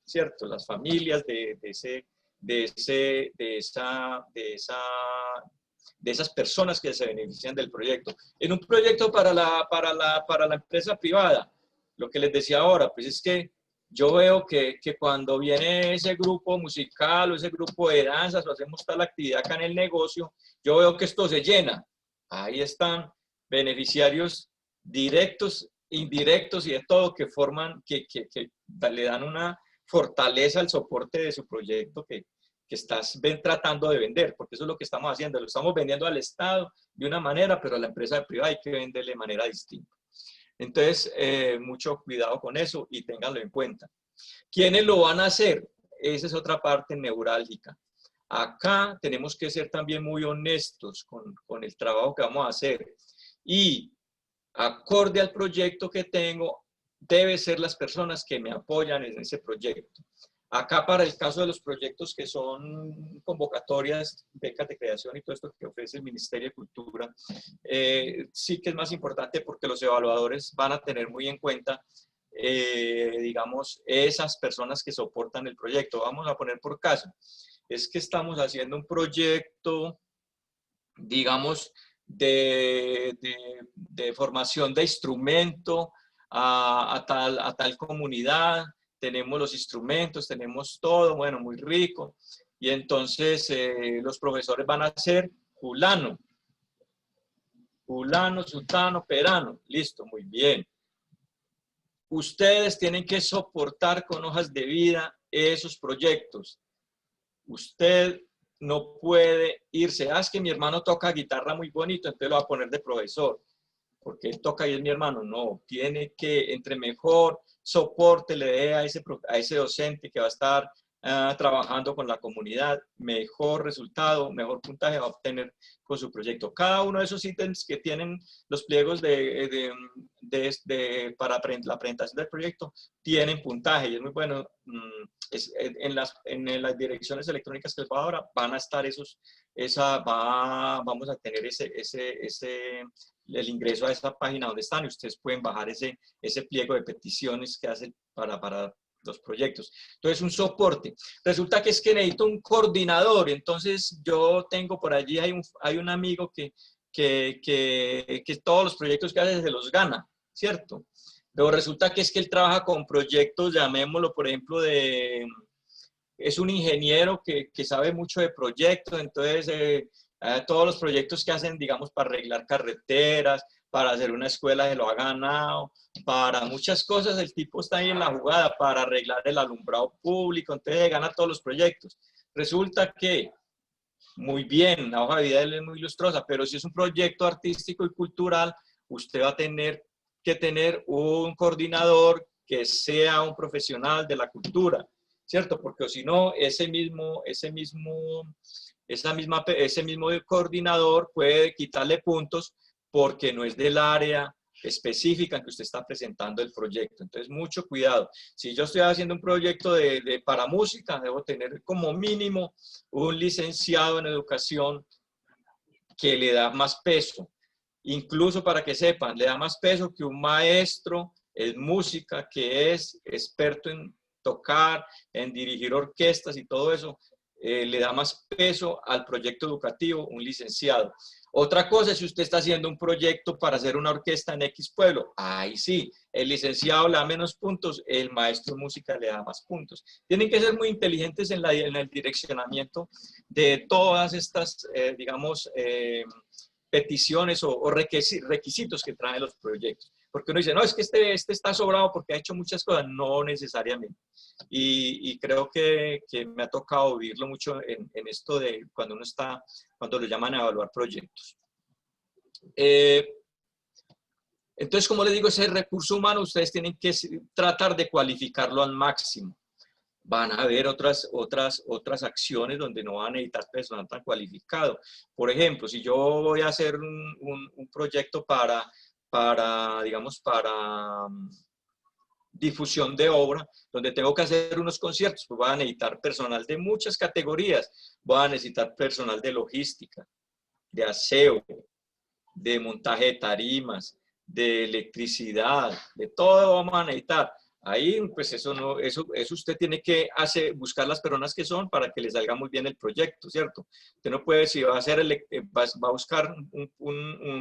¿cierto? Las familias de esas personas que se benefician del proyecto. En un proyecto para la empresa privada, lo que les decía ahora, pues es que yo veo que cuando viene ese grupo musical o ese grupo de danzas o hacemos tal actividad acá en el negocio, yo veo que esto se llena. Ahí están beneficiarios directos, indirectos y de todo que forman, que le dan una fortaleza al soporte de su proyecto que estás tratando de vender, porque eso es lo que estamos haciendo, lo estamos vendiendo al Estado de una manera, pero a la empresa privada hay que venderle de manera distinta. Entonces, mucho cuidado con eso y ténganlo en cuenta. ¿Quiénes lo van a hacer? Esa es otra parte neurálgica. Acá tenemos que ser también muy honestos con el trabajo que vamos a hacer. Y acorde al proyecto que tengo, debe ser las personas que me apoyan en ese proyecto. Acá para el caso de los proyectos que son convocatorias, becas de creación y todo esto que ofrece el Ministerio de Cultura, sí que es más importante porque los evaluadores van a tener muy en cuenta, digamos, esas personas que soportan el proyecto. Vamos a poner por caso, es que estamos haciendo un proyecto, digamos, de formación de instrumento a tal comunidad. Tenemos los instrumentos, tenemos todo, bueno, muy rico. Y entonces los profesores van a ser fulano, sutano, perano. Listo, muy bien. Ustedes tienen que soportar con hojas de vida esos proyectos. Usted no puede irse, es que mi hermano toca guitarra muy bonito, entonces lo va a poner de profesor, porque él toca y es mi hermano. No, tiene que, entre mejor soporte le dé a ese docente que va a estar trabajando con la comunidad, mejor resultado, mejor puntaje va a obtener con su proyecto. Cada uno de esos ítems que tienen los pliegos para la presentación del proyecto tienen puntaje y es muy bueno. En las direcciones electrónicas que les va ahora van a estar vamos a tener el ingreso a esa página donde están y ustedes pueden bajar ese pliego de peticiones que hacen para los proyectos. Entonces, un soporte. Resulta que es que necesito un coordinador. Entonces, yo tengo por allí, hay un amigo que todos los proyectos que hace se los gana, ¿cierto? Pero resulta que es que él trabaja con proyectos, llamémoslo, por ejemplo, es un ingeniero que sabe mucho de proyectos, entonces todos los proyectos que hacen, digamos, para arreglar carreteras, para hacer una escuela se lo ha ganado, para muchas cosas el tipo está ahí en la jugada, para arreglar el alumbrado público, entonces gana todos los proyectos. Resulta que, muy bien, la hoja de vida de él es muy lustrosa, pero si es un proyecto artístico y cultural, usted va a tener que tener un coordinador que sea un profesional de la cultura, ¿cierto? Porque si no, ese mismo coordinador puede quitarle puntos porque no es del área específica en que usted está presentando el proyecto. Entonces, mucho cuidado. Si yo estoy haciendo un proyecto para música, debo tener como mínimo un licenciado en educación que le da más peso. Incluso para que sepan, le da más peso que un maestro en música que es experto en tocar, en dirigir orquestas y todo eso. Le da más peso al proyecto educativo un licenciado. Otra cosa es si usted está haciendo un proyecto para hacer una orquesta en X pueblo. Ahí sí, el licenciado le da menos puntos, el maestro de música le da más puntos. Tienen que ser muy inteligentes en el direccionamiento de todas estas, digamos, peticiones o requisitos que traen los proyectos. Porque uno dice, no, es que este está sobrado porque ha hecho muchas cosas. No necesariamente. Y creo que me ha tocado vivirlo mucho en esto de cuando lo llaman a evaluar proyectos. Entonces, como les digo, ese recurso humano ustedes tienen que tratar de cualificarlo al máximo. Van a haber otras acciones donde no van a necesitar personal tan cualificado. Por ejemplo, si yo voy a hacer un proyecto para difusión de obra, donde tengo que hacer unos conciertos, pues voy a necesitar personal de muchas categorías. Voy a necesitar personal de logística, de aseo, de montaje de tarimas, de electricidad, de todo vamos a necesitar. Ahí, pues eso usted tiene que buscar las personas que son para que le salga muy bien el proyecto, ¿cierto? Usted no puede, si va a hacer, va a buscar,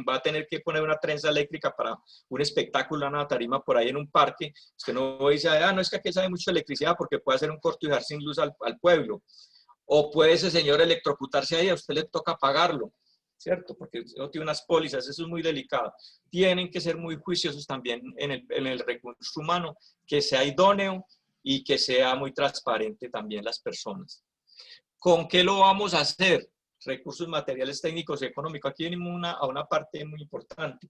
va a tener que poner una trenza eléctrica para un espectáculo, una tarima por ahí en un parque. Usted no dice, no, es que aquí sabe mucho de electricidad porque puede hacer un corto y dejar sin luz al pueblo. O puede ese señor electrocutarse ahí, a usted le toca pagarlo, ¿cierto? Porque no tiene unas pólizas, eso es muy delicado. Tienen que ser muy juiciosos también en el recurso humano, que sea idóneo y que sea muy transparente también las personas. ¿Con qué lo vamos a hacer? recursos materiales, técnicos y económicos. Aquí venimos a una parte muy importante.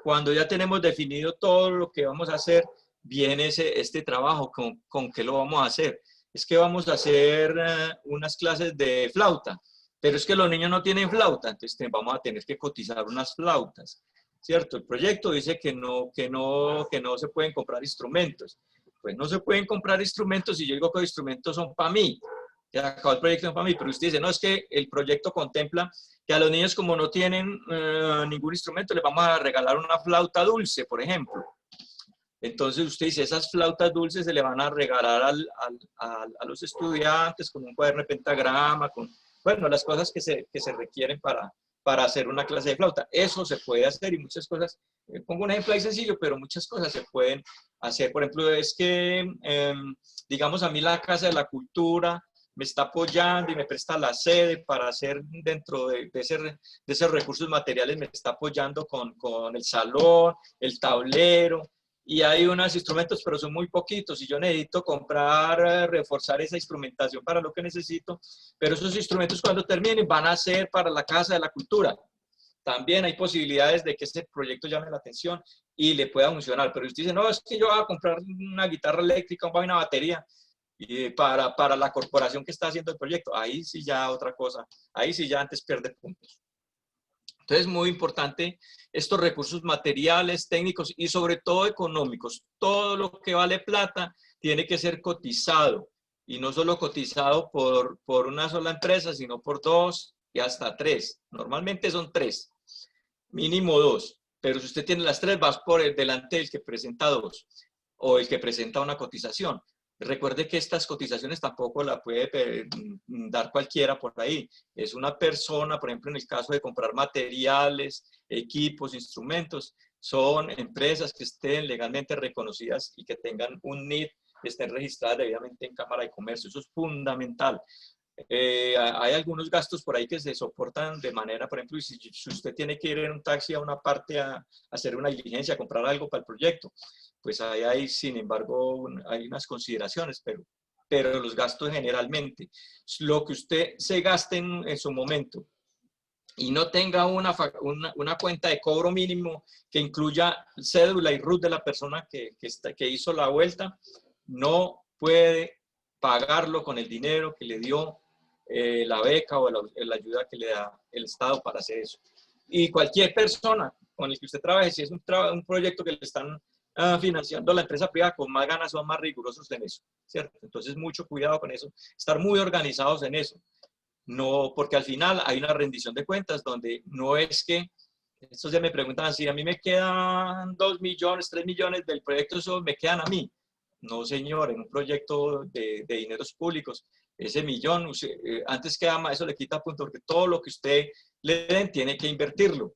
Cuando ya tenemos definido todo lo que vamos a hacer, viene este trabajo, ¿con qué lo vamos a hacer? Es que vamos a hacer unas clases de flauta, pero es que los niños no tienen flauta, entonces vamos a tener que cotizar unas flautas, ¿cierto? El proyecto dice que no se pueden comprar instrumentos. Pues no se pueden comprar instrumentos y yo digo que los instrumentos son para mí. Ya acabó el proyecto para mí, pero usted dice, no, es que el proyecto contempla que a los niños como no tienen ningún instrumento, les vamos a regalar una flauta dulce, por ejemplo. Entonces usted dice, esas flautas dulces se le van a regalar a los estudiantes con un cuaderno de pentagrama, con, bueno, las cosas que se requieren para hacer una clase de flauta. Eso se puede hacer y muchas cosas, pongo un ejemplo ahí sencillo, pero muchas cosas se pueden hacer. Por ejemplo, es que, digamos, a mí la Casa de la Cultura me está apoyando y me presta la sede para hacer dentro de esos recursos materiales, me está apoyando con el salón, el tablero, y hay unos instrumentos, pero son muy poquitos, y yo necesito comprar, reforzar esa instrumentación para lo que necesito, pero esos instrumentos cuando terminen van a ser para la Casa de la Cultura. También hay posibilidades de que ese proyecto llame la atención y le pueda funcionar, pero usted dice, no, es que yo voy a comprar una guitarra eléctrica, una batería, y para la corporación que está haciendo el proyecto, ahí sí ya otra cosa, ahí sí ya antes pierde puntos. Entonces, muy importante estos recursos materiales, técnicos y sobre todo económicos. Todo lo que vale plata tiene que ser cotizado y no solo cotizado por una sola empresa, sino por 2 y hasta 3. Normalmente son 3, mínimo 2. Pero si usted tiene las 3, vas por el delante del que presenta 2 o el que presenta una cotización. Recuerde que estas cotizaciones tampoco la puede dar cualquiera por ahí. Es una persona, por ejemplo, en el caso de comprar materiales, equipos, instrumentos, son empresas que estén legalmente reconocidas y que tengan un NID, que estén registradas debidamente en Cámara de Comercio. Eso es fundamental. Hay algunos gastos por ahí que se soportan de manera, por ejemplo, si usted tiene que ir en un taxi a una parte a hacer una diligencia, a comprar algo para el proyecto, pues ahí hay, sin embargo, hay unas consideraciones, pero los gastos generalmente, lo que usted se gaste en su momento y no tenga una cuenta de cobro mínimo que incluya cédula y RUT de la persona que hizo la vuelta, no puede pagarlo con el dinero que le dio la beca o la ayuda que le da el Estado para hacer eso. Y cualquier persona con el que usted trabaje, si es un proyecto que le están financiando la empresa privada, con más ganas son más rigurosos en eso, ¿cierto? Entonces, mucho cuidado con eso, estar muy organizados en eso. No, porque al final hay una rendición de cuentas donde no es que, estos ya me preguntan si a mí me quedan 2 millones, 3 millones del proyecto, eso me quedan a mí. No, señor, en un proyecto de dineros públicos, ese millón, antes que ama, eso le quita punto, porque todo lo que usted le den tiene que invertirlo.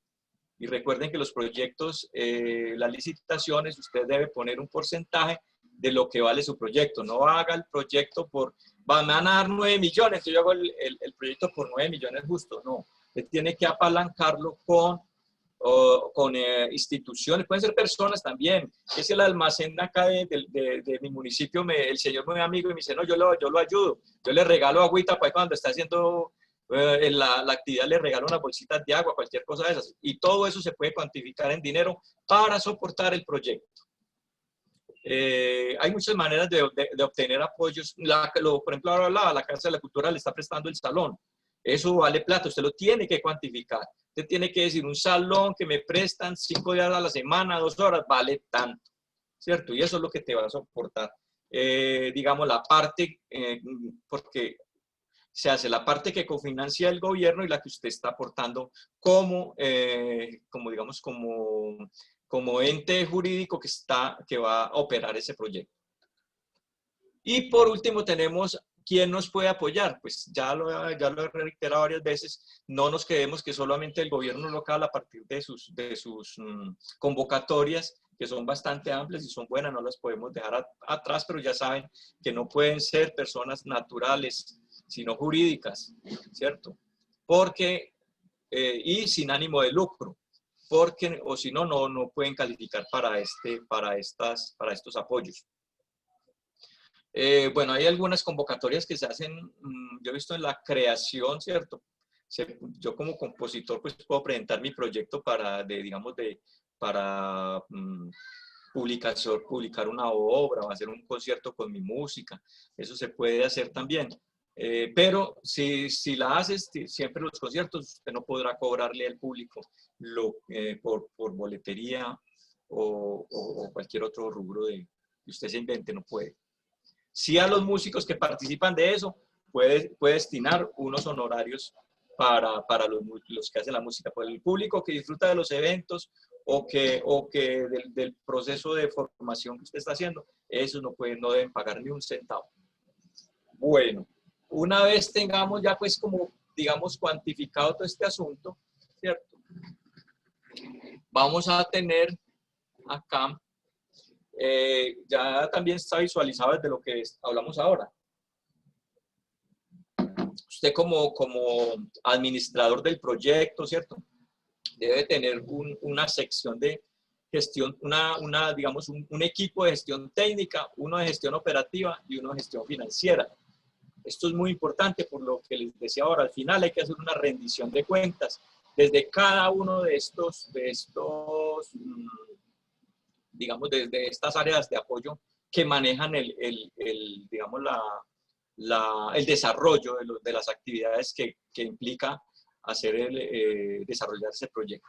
Y recuerden que los proyectos, las licitaciones, usted debe poner un porcentaje de lo que vale su proyecto. No haga el proyecto van a dar 9 millones, yo hago el proyecto por 9 millones justo. No, usted tiene que apalancarlo con instituciones, pueden ser personas también. Es el almacén acá de mi municipio, el señor muy amigo y me dice, no, yo lo ayudo, yo le regalo agüita para cuando está haciendo la actividad, le regalo unas bolsitas de agua, cualquier cosa de esas. Y todo eso se puede cuantificar en dinero para soportar el proyecto. Hay muchas maneras de obtener apoyos. Por ejemplo, ahora la Casa de la Cultura le está prestando el salón. Eso vale plata, usted lo tiene que cuantificar. Usted tiene que decir, un salón que me prestan 5 días a la semana, 2 horas, vale tanto, ¿cierto? Y eso es lo que te va a soportar. Digamos, la parte, porque se hace la parte que cofinancia el gobierno y la que usted está aportando como digamos, como ente jurídico que va a operar ese proyecto. Y por último tenemos quién nos puede apoyar. Pues ya lo he reiterado varias veces, no nos quedemos que solamente el gobierno local a partir de sus convocatorias, que son bastante amplias y son buenas, no las podemos dejar atrás, pero ya saben que no pueden ser personas naturales, sino jurídicas, ¿cierto? Porque, y sin ánimo de lucro, porque, o si no, no pueden calificar para estos apoyos. Bueno, hay algunas convocatorias que se hacen, yo he visto en la creación, ¿cierto? yo como compositor pues puedo presentar mi proyecto para, para publicar una obra o hacer un concierto con mi música. Eso se puede hacer también. Pero si la haces, siempre los conciertos, usted no podrá cobrarle al público por boletería o cualquier otro rubro que usted se invente, no puede. Sí, a los músicos que participan de eso puede destinar unos honorarios para los que hacen la música. Por el público que disfruta de los eventos o que del proceso de formación que usted está haciendo, eso no deben pagar ni un centavo. Bueno, una vez tengamos ya pues como, digamos, cuantificado todo este asunto, ¿cierto? Vamos a tener acá, ya también está visualizado desde lo que hablamos ahora. Usted como administrador del proyecto, ¿cierto? Debe tener una sección de gestión, digamos, un equipo de gestión técnica, uno de gestión operativa y uno de gestión financiera. Esto es muy importante por lo que les decía ahora, al final hay que hacer una rendición de cuentas desde cada uno de estos digamos, desde estas áreas de apoyo que manejan digamos, el desarrollo de las actividades que implica desarrollar ese proyecto.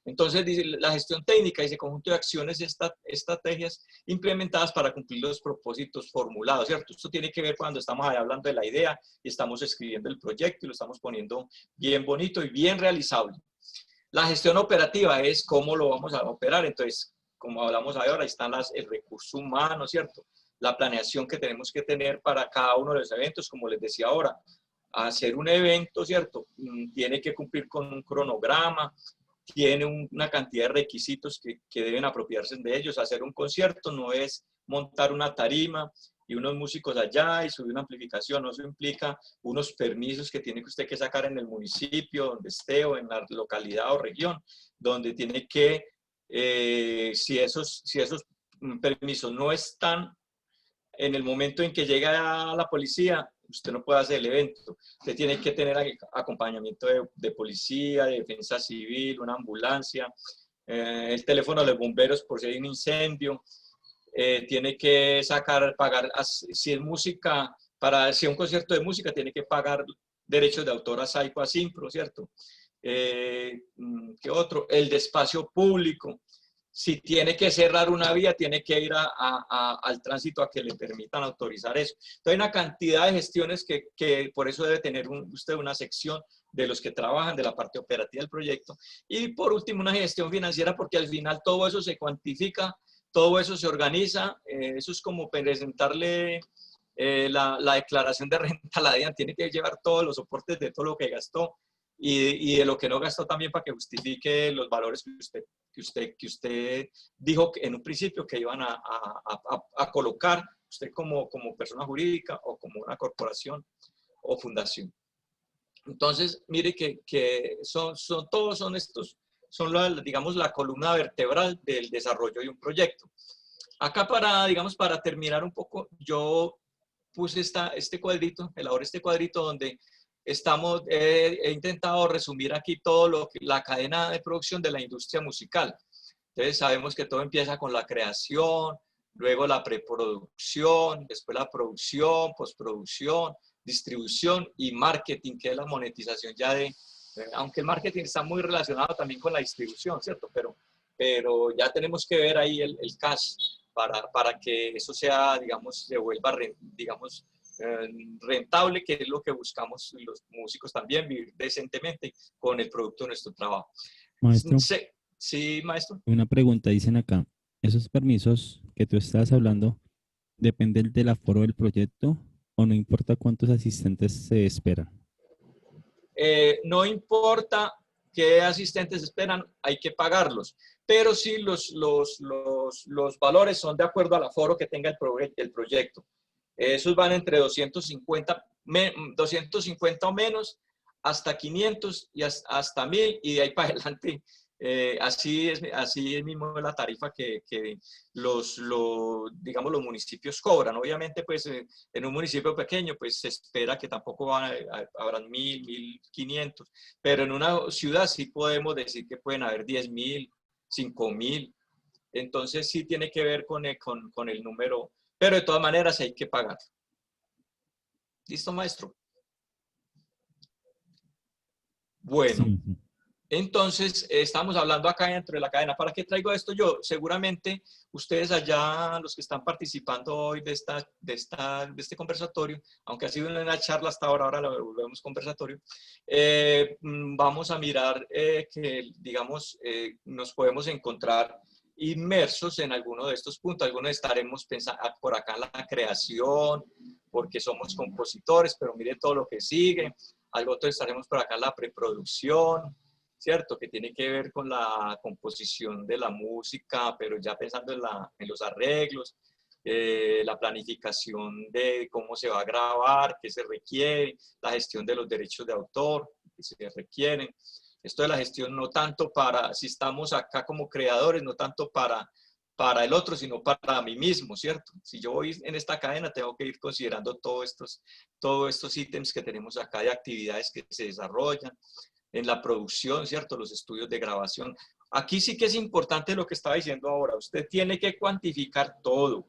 Entonces, dice, la gestión técnica dice conjunto de acciones, estrategias implementadas para cumplir los propósitos formulados, ¿cierto? Esto tiene que ver cuando estamos hablando de la idea y estamos escribiendo el proyecto y lo estamos poniendo bien bonito y bien realizable. La gestión operativa es cómo lo vamos a operar. Entonces, como hablamos ahora, ahí están el recurso humano, ¿cierto? La planeación que tenemos que tener para cada uno de los eventos, como les decía ahora. Hacer un evento, ¿cierto? Tiene que cumplir con un cronograma, tiene una cantidad de requisitos que deben apropiarse de ellos. Hacer un concierto no es montar una tarima y unos músicos allá y subir una amplificación. Eso implica unos permisos que tiene usted que sacar en el municipio donde esté o en la localidad o región, donde tiene que, si esos permisos no están en el momento en que llega la policía, usted no puede hacer el evento. Usted tiene que tener acompañamiento de policía, de defensa civil, una ambulancia, el teléfono de los bomberos por si hay un incendio. Tiene que pagar, si es música, si es un concierto de música, tiene que pagar derechos de autor a Saico, a Simpro, ¿cierto? ¿Qué otro? El de espacio público. Si tiene que cerrar una vía, tiene que ir al tránsito a que le permitan autorizar eso. Entonces hay una cantidad de gestiones que por eso debe tener usted una sección de los que trabajan de la parte operativa del proyecto. Y por último, una gestión financiera, porque al final todo eso se cuantifica, todo eso se organiza. Eso es como presentarle la declaración de renta a la DIAN. Tiene que llevar todos los soportes de todo lo que gastó y de lo que no gastó también, para que justifique los valores que usted dijo en un principio que iban a colocar usted como persona jurídica o como una corporación o fundación. Entonces, mire que todos son estos, digamos, la columna vertebral del desarrollo de un proyecto. Acá para terminar un poco, yo puse este cuadrito, elaboré este cuadrito donde he intentado resumir aquí todo la cadena de producción de la industria musical. Entonces sabemos que todo empieza con la creación, luego la preproducción, después la producción, postproducción, distribución y marketing, que es la monetización ya aunque el marketing está muy relacionado también con la distribución, ¿cierto? Pero ya tenemos que ver ahí el cash para que eso sea, digamos, se vuelva, digamos, rentable, que es lo que buscamos los músicos también, vivir decentemente con el producto de nuestro trabajo. Maestro, sí, maestro. una pregunta, dicen acá, ¿esos permisos que tú estás hablando dependen del aforo del proyecto o no importa cuántos asistentes se esperan? No importa qué asistentes esperan, hay que pagarlos, pero sí los valores son de acuerdo al aforo que tenga el proyecto. Esos van entre 250 o menos, hasta 500 y hasta 1000, y de ahí para adelante Así es mismo la tarifa que digamos, los municipios cobran. Obviamente, pues en un municipio pequeño, pues se espera que tampoco habrán 1.000, 1.500, pero en una ciudad sí podemos decir que pueden haber 10.000, 5.000. Entonces sí tiene que ver con el número, pero de todas maneras hay que pagar. ¿Listo, maestro? Bueno. Sí. Entonces, estamos hablando acá dentro de la cadena. ¿Para qué traigo esto yo? Seguramente ustedes allá, los que están participando hoy de este conversatorio, aunque ha sido una charla hasta ahora lo volvemos conversatorio, vamos a mirar que, digamos, nos podemos encontrar inmersos en alguno de estos puntos. Algunos estaremos pensando por acá en la creación, porque somos compositores, pero mire todo lo que sigue. Algo otro estaremos por acá en la preproducción, ¿cierto? Que tiene que ver con la composición de la música, pero ya pensando en los arreglos, la planificación de cómo se va a grabar, qué se requiere, la gestión de los derechos de autor que se requieren. Esto de la gestión no tanto para, si estamos acá como creadores, no tanto para el otro, sino para mí mismo, ¿cierto? Si yo voy en esta cadena, tengo que ir considerando todos estos ítems que tenemos acá de actividades que se desarrollan, en la producción, ¿cierto? Los estudios de grabación. Aquí sí que es importante lo que estaba diciendo ahora. Usted tiene que cuantificar todo.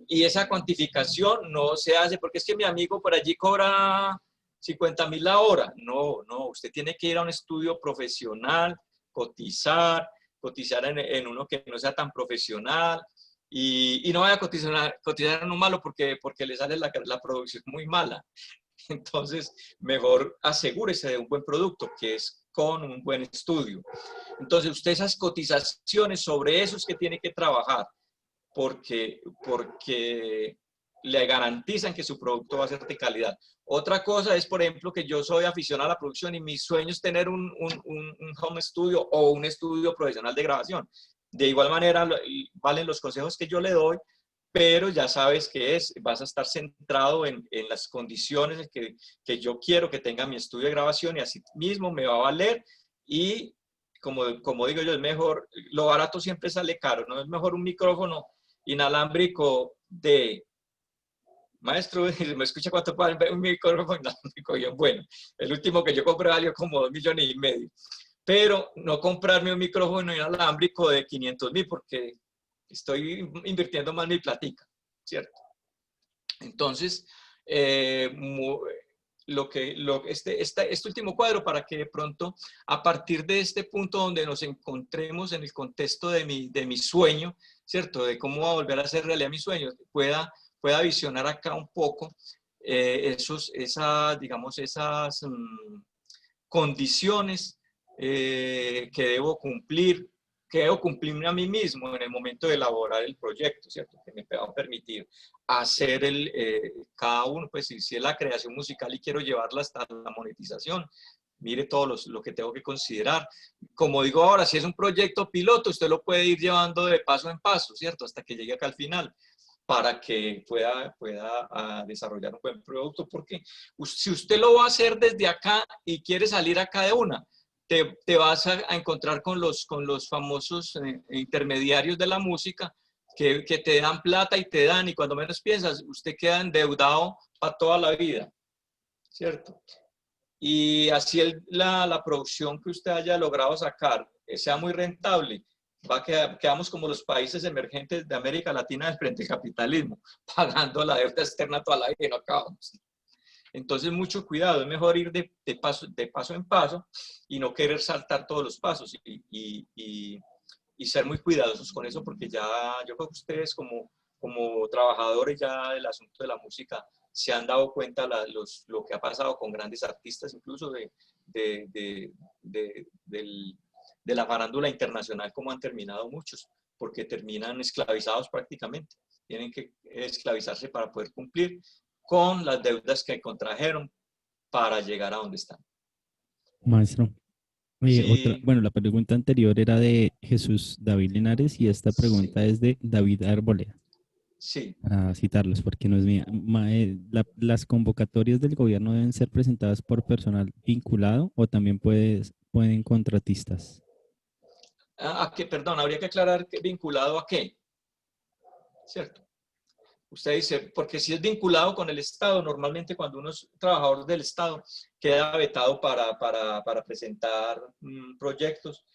Y esa cuantificación no se hace porque es que mi amigo por allí cobra 50.000 la hora. No, no. Usted tiene que ir a un estudio profesional, cotizar en uno que no sea tan profesional. Y no vaya a cotizar en un malo porque le sale la producción muy mala. Entonces, mejor asegúrese de un buen producto, que es con un buen estudio. Entonces, usted esas cotizaciones sobre eso es que tiene que trabajar, porque le garantizan que su producto va a ser de calidad. Otra cosa es, por ejemplo, que yo soy aficionado a la producción y mi sueño es tener un home studio o un estudio profesional de grabación. De igual manera, valen los consejos que yo le doy, pero ya sabes que vas a estar centrado en las condiciones que yo quiero que tenga mi estudio de grabación y así mismo me va a valer y como digo yo, es mejor, lo barato siempre sale caro, ¿no? Es mejor un micrófono inalámbrico maestro, me escucha cuánto vale un micrófono inalámbrico, yo, bueno, el último que yo compré valió como 2,5 millones, pero no comprarme un micrófono inalámbrico de 500.000 porque estoy invirtiendo más mi platica, ¿cierto? Entonces, este último cuadro para que de pronto, a partir de este punto donde nos encontremos en el contexto de mi sueño, ¿cierto? De cómo va a volver a hacer realidad mi sueño, pueda visionar acá un poco digamos, esas condiciones que debo cumplirme a mí mismo en el momento de elaborar el proyecto, ¿cierto? Que me va a permitir hacer cada uno, pues si es la creación musical y quiero llevarla hasta la monetización, mire todo lo que tengo que considerar. Como digo ahora, si es un proyecto piloto, usted lo puede ir llevando de paso en paso, ¿cierto? Hasta que llegue acá al final para que pueda desarrollar un buen producto, porque si usted lo va a hacer desde acá y quiere salir acá de una, te vas a encontrar con los famosos intermediarios de la música que te dan plata y cuando menos piensas, usted queda endeudado para toda la vida, ¿cierto? Y así la producción que usted haya logrado sacar sea muy rentable, quedamos como los países emergentes de América Latina del frente al capitalismo, pagando la deuda externa toda la vida y no acabamos. Entonces, mucho cuidado, es mejor ir de paso en paso y no querer saltar todos los pasos y ser muy cuidadosos con eso, porque ya yo creo que ustedes como trabajadores ya del asunto de la música se han dado cuenta lo que ha pasado con grandes artistas, incluso de la farándula internacional, como han terminado muchos, porque terminan esclavizados prácticamente. Tienen que esclavizarse para poder cumplir con las deudas que contrajeron para llegar a donde están. Maestro, Sí, bueno, la pregunta anterior era de Jesús David Linares y esta sí, pregunta es de David Arboleda, sí. para citarlos porque no es mía. ¿Las convocatorias del gobierno deben ser presentadas por personal vinculado o también pueden contratistas? ¿A qué? Perdón, habría que aclarar que vinculado a qué, ¿cierto? Usted dice, porque si es vinculado con el Estado, normalmente cuando uno es trabajador del Estado, queda vetado para presentar proyectos,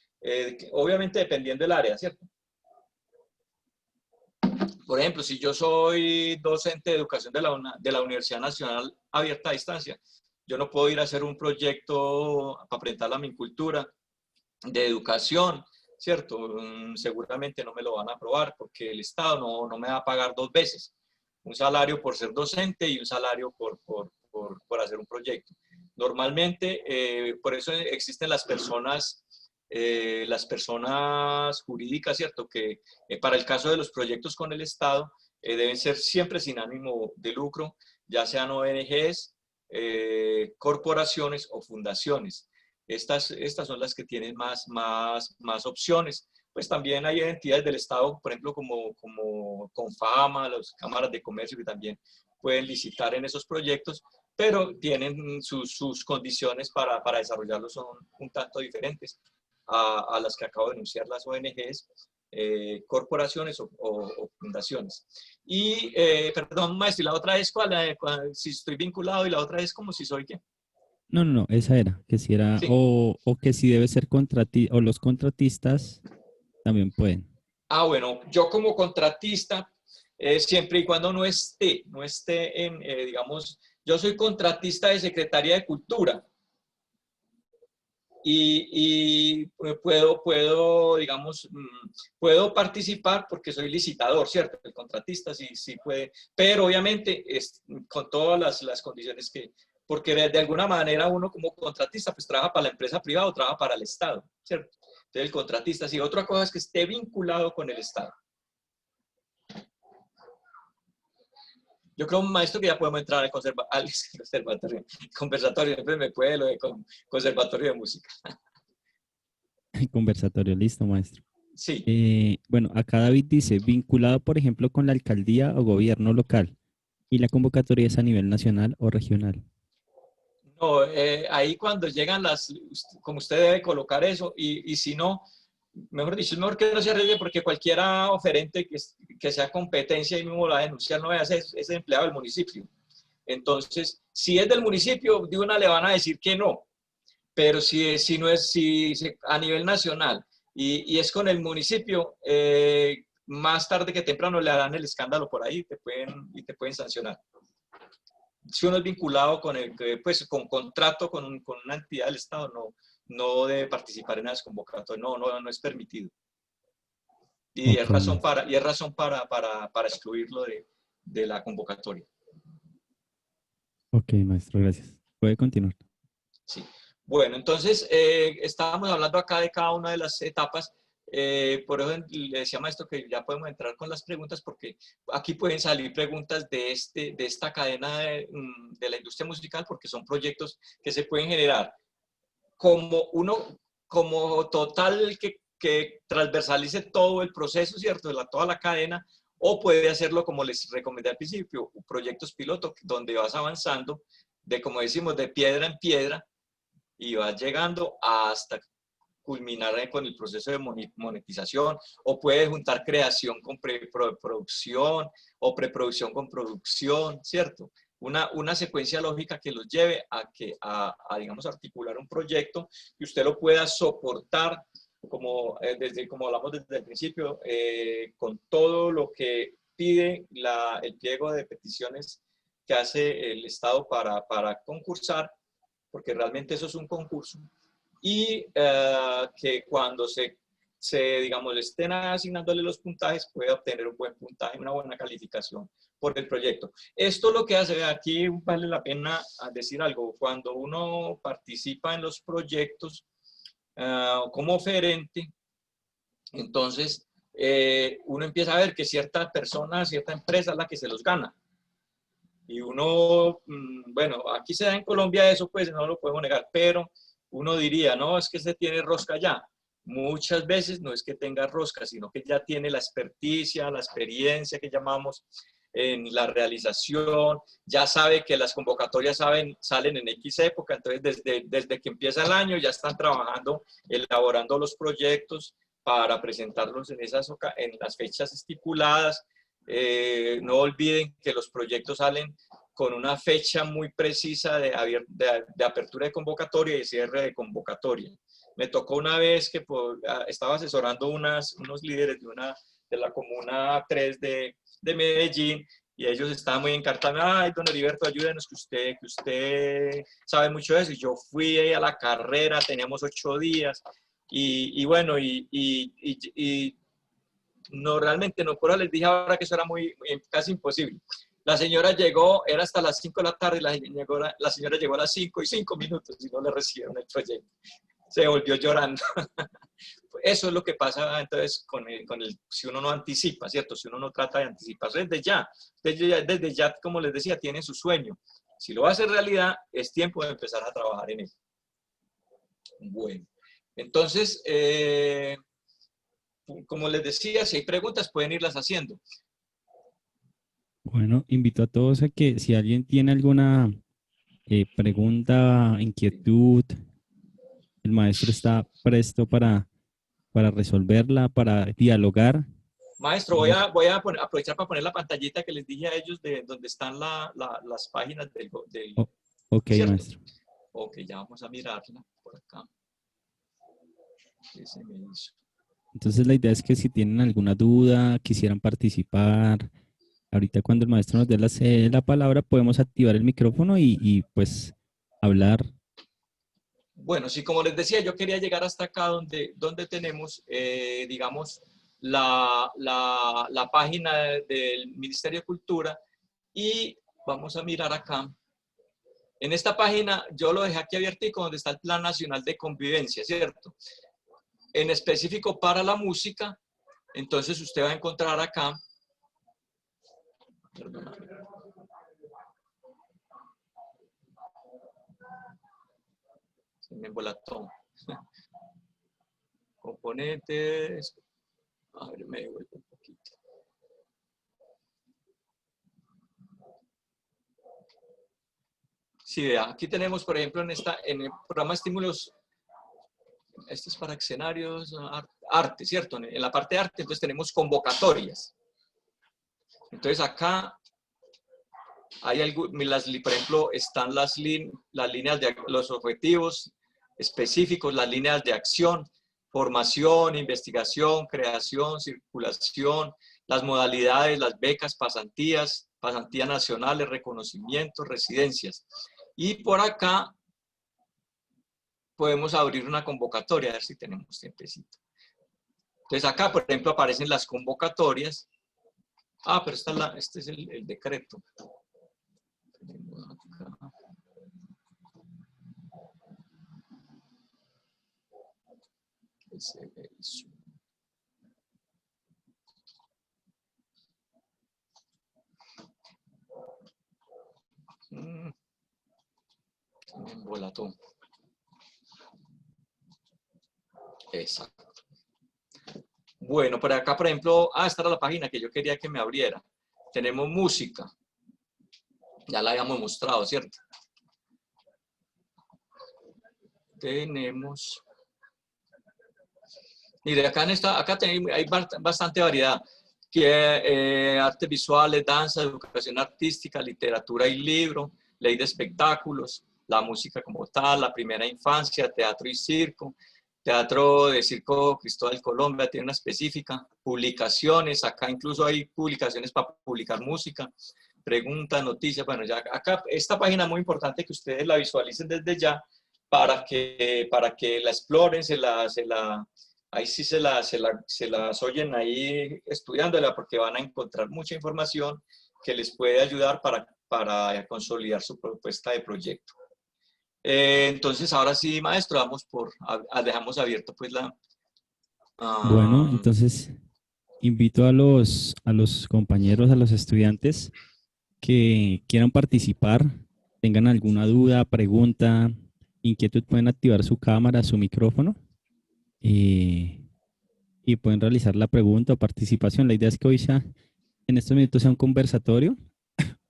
obviamente dependiendo del área, ¿cierto? Por ejemplo, si yo soy docente de educación de la Universidad Nacional Abierta a Distancia, yo no puedo ir a hacer un proyecto para presentar la mincultura de educación, ¿cierto? Seguramente no me lo van a aprobar porque el Estado no me va a pagar dos veces, un salario por ser docente y un salario por hacer un proyecto. Normalmente, por eso existen las personas jurídicas, ¿cierto? Que para el caso de los proyectos con el Estado deben ser siempre sin ánimo de lucro, ya sean ONGs, corporaciones o fundaciones. Estas son las que tienen más opciones. Pues también hay entidades del Estado, por ejemplo, como Confama, las cámaras de comercio, que también pueden licitar en esos proyectos, pero tienen sus condiciones para desarrollarlos son un tanto diferentes a las que acabo de enunciar, las ONGs, corporaciones o fundaciones. Y, perdón, maestro, ¿y la otra es cuál? Si estoy vinculado, y la otra es como si soy qué. No, no, no, esa era, que si era, Sí. o que si debe ser o los contratistas también pueden. Bueno, yo como contratista, siempre y cuando no esté en, digamos, yo soy contratista de Secretaría de Cultura y digamos, puedo participar porque soy licitador, ¿cierto? El contratista sí puede, pero obviamente es con todas las condiciones porque de alguna manera uno como contratista pues trabaja para la empresa privada o trabaja para el Estado, ¿cierto? Entonces el contratista, sí, otra cosa es que esté vinculado con el Estado. Yo creo, maestro, que ya podemos entrar al conservatorio, conversatorio, siempre me puede lo de conservatorio de música. Conversatorio, listo, maestro. Sí. Bueno, acá David dice, vinculado, por ejemplo, con la alcaldía o gobierno local, y la convocatoria es a nivel nacional o regional. No, ahí cuando llegan como usted debe colocar eso, y si no, mejor dicho, es mejor que no se arriesgue porque cualquiera oferente que sea competencia y mismo la va a denunciar, no es empleado del municipio. Entonces, si es del municipio, de una le van a decir que no, pero si no es a nivel nacional y es con el municipio, más tarde que temprano le harán el escándalo por ahí y te pueden sancionar. Si uno es vinculado pues, con contrato con una entidad del Estado, no debe participar en las convocatorias, no es permitido. Y Ok, es razón maestro. para excluirlo de la convocatoria. Ok, maestro, gracias. Puede continuar. Sí. Bueno, entonces estábamos hablando acá de cada una de las etapas. Por eso le decía, maestro, que ya podemos entrar con las preguntas porque aquí pueden salir preguntas de esta cadena de la industria musical porque son proyectos que se pueden generar como total que transversalice todo el proceso, ¿cierto? Toda la cadena, o puede hacerlo como les recomendé al principio, proyectos piloto, donde vas avanzando como decimos, de piedra en piedra y vas llegando hasta culminar con el proceso de monetización, o puedes juntar creación con producción o preproducción con producción, ¿cierto? Una secuencia lógica que los lleve digamos, articular un proyecto y usted lo pueda soportar, como hablamos desde el principio, con todo lo que pide el pliego de peticiones que hace el Estado para concursar, porque realmente eso es un concurso, y que cuando digamos, le estén asignándole los puntajes, puede obtener un buen puntaje, una buena calificación por el proyecto. Esto lo que hace, aquí vale la pena decir algo, cuando uno participa en los proyectos como oferente, entonces uno empieza a ver que cierta persona, cierta empresa es la que se los gana. Y uno, bueno, aquí se da en Colombia eso, pues no lo podemos negar, pero uno diría, no, es que se tiene rosca ya. Muchas veces no es que tenga rosca, sino que ya tiene la experticia, la experiencia que llamamos en la realización, ya sabe que las convocatorias salen en X época, entonces desde que empieza el año ya están trabajando, elaborando los proyectos para presentarlos en las fechas estipuladas. No olviden que los proyectos salen con una fecha muy precisa de apertura de convocatoria y cierre de convocatoria. Me tocó una vez que estaba asesorando unos líderes de la Comuna 3 de Medellín, y ellos estaban muy encartados. Ay, don Heriberto, ayúdenos, que usted sabe mucho de eso. Y yo fui a la carrera, teníamos 8 días, y bueno, no, realmente no, pero les dije ahora que eso era casi imposible. La señora llegó, era hasta las 5 de la tarde, la señora llegó a las 5:05 y no le recibieron el proyecto. Se volvió llorando. Eso es lo que pasa entonces si uno no anticipa, ¿cierto? Si uno no trata de anticipar desde ya, como les decía, tiene su sueño. Si lo hace realidad, es tiempo de empezar a trabajar en él. Bueno, entonces, como les decía, si hay preguntas pueden irlas haciendo. Bueno, invito a todos a que si alguien tiene alguna pregunta, inquietud, el maestro está presto para resolverla, para dialogar. Maestro, voy a aprovechar para poner la pantallita que les dije a ellos de donde están las páginas del ok, ¿cierto? maestro. Ok, ya vamos a mirarla por acá. ¿Qué se me hizo? Entonces la idea es que si tienen alguna duda, quisieran participar, ahorita cuando el maestro nos dé la palabra podemos activar el micrófono y pues hablar. Bueno, sí, como les decía, yo quería llegar hasta acá donde tenemos, digamos, la página del Ministerio de Cultura, y vamos a mirar acá. En esta página yo lo dejé aquí abiertico donde está el Plan Nacional de Convivencia, ¿cierto? En específico para la música, entonces usted va a encontrar acá, se me embolató, componentes, a ver, me devuelvo un poquito. Sí, vea, aquí tenemos, por ejemplo, en el programa de estímulos, esto es para escenarios, arte, ¿cierto? En la parte de arte, entonces tenemos convocatorias. Entonces acá hay por ejemplo, están las líneas de los objetivos específicos, las líneas de acción, formación, investigación, creación, circulación, las modalidades, las becas, pasantías nacionales, reconocimientos, residencias. Y por acá podemos abrir una convocatoria, a ver si tenemos tiempecito. Entonces acá, por ejemplo, aparecen las convocatorias. Ah, pero este es el decreto. Acá. Me embolató. Exacto. Bueno, por acá, por ejemplo, esta era la página que yo quería que me abriera. Tenemos música. Ya la habíamos mostrado, ¿cierto? Tenemos... Mire, acá hay bastante variedad. Artes visuales, danza, educación artística, literatura y libro, ley de espectáculos, la música como tal, la primera infancia, teatro y circo, teatro de circo Cristóbal Colombia, tiene una específica, publicaciones, acá incluso hay publicaciones para publicar música, preguntas, noticias, bueno, ya acá esta página es muy importante que ustedes la visualicen desde ya para que la exploren, ahí sí se las oyen ahí estudiándola, porque van a encontrar mucha información que les puede ayudar para consolidar su propuesta de proyecto. Entonces, ahora sí, maestro, dejamos abierto pues Bueno, entonces invito a los compañeros, a los estudiantes que quieran participar, tengan alguna duda, pregunta, inquietud, pueden activar su cámara, su micrófono y pueden realizar la pregunta o participación. La idea es que hoy en estos minutos sea un conversatorio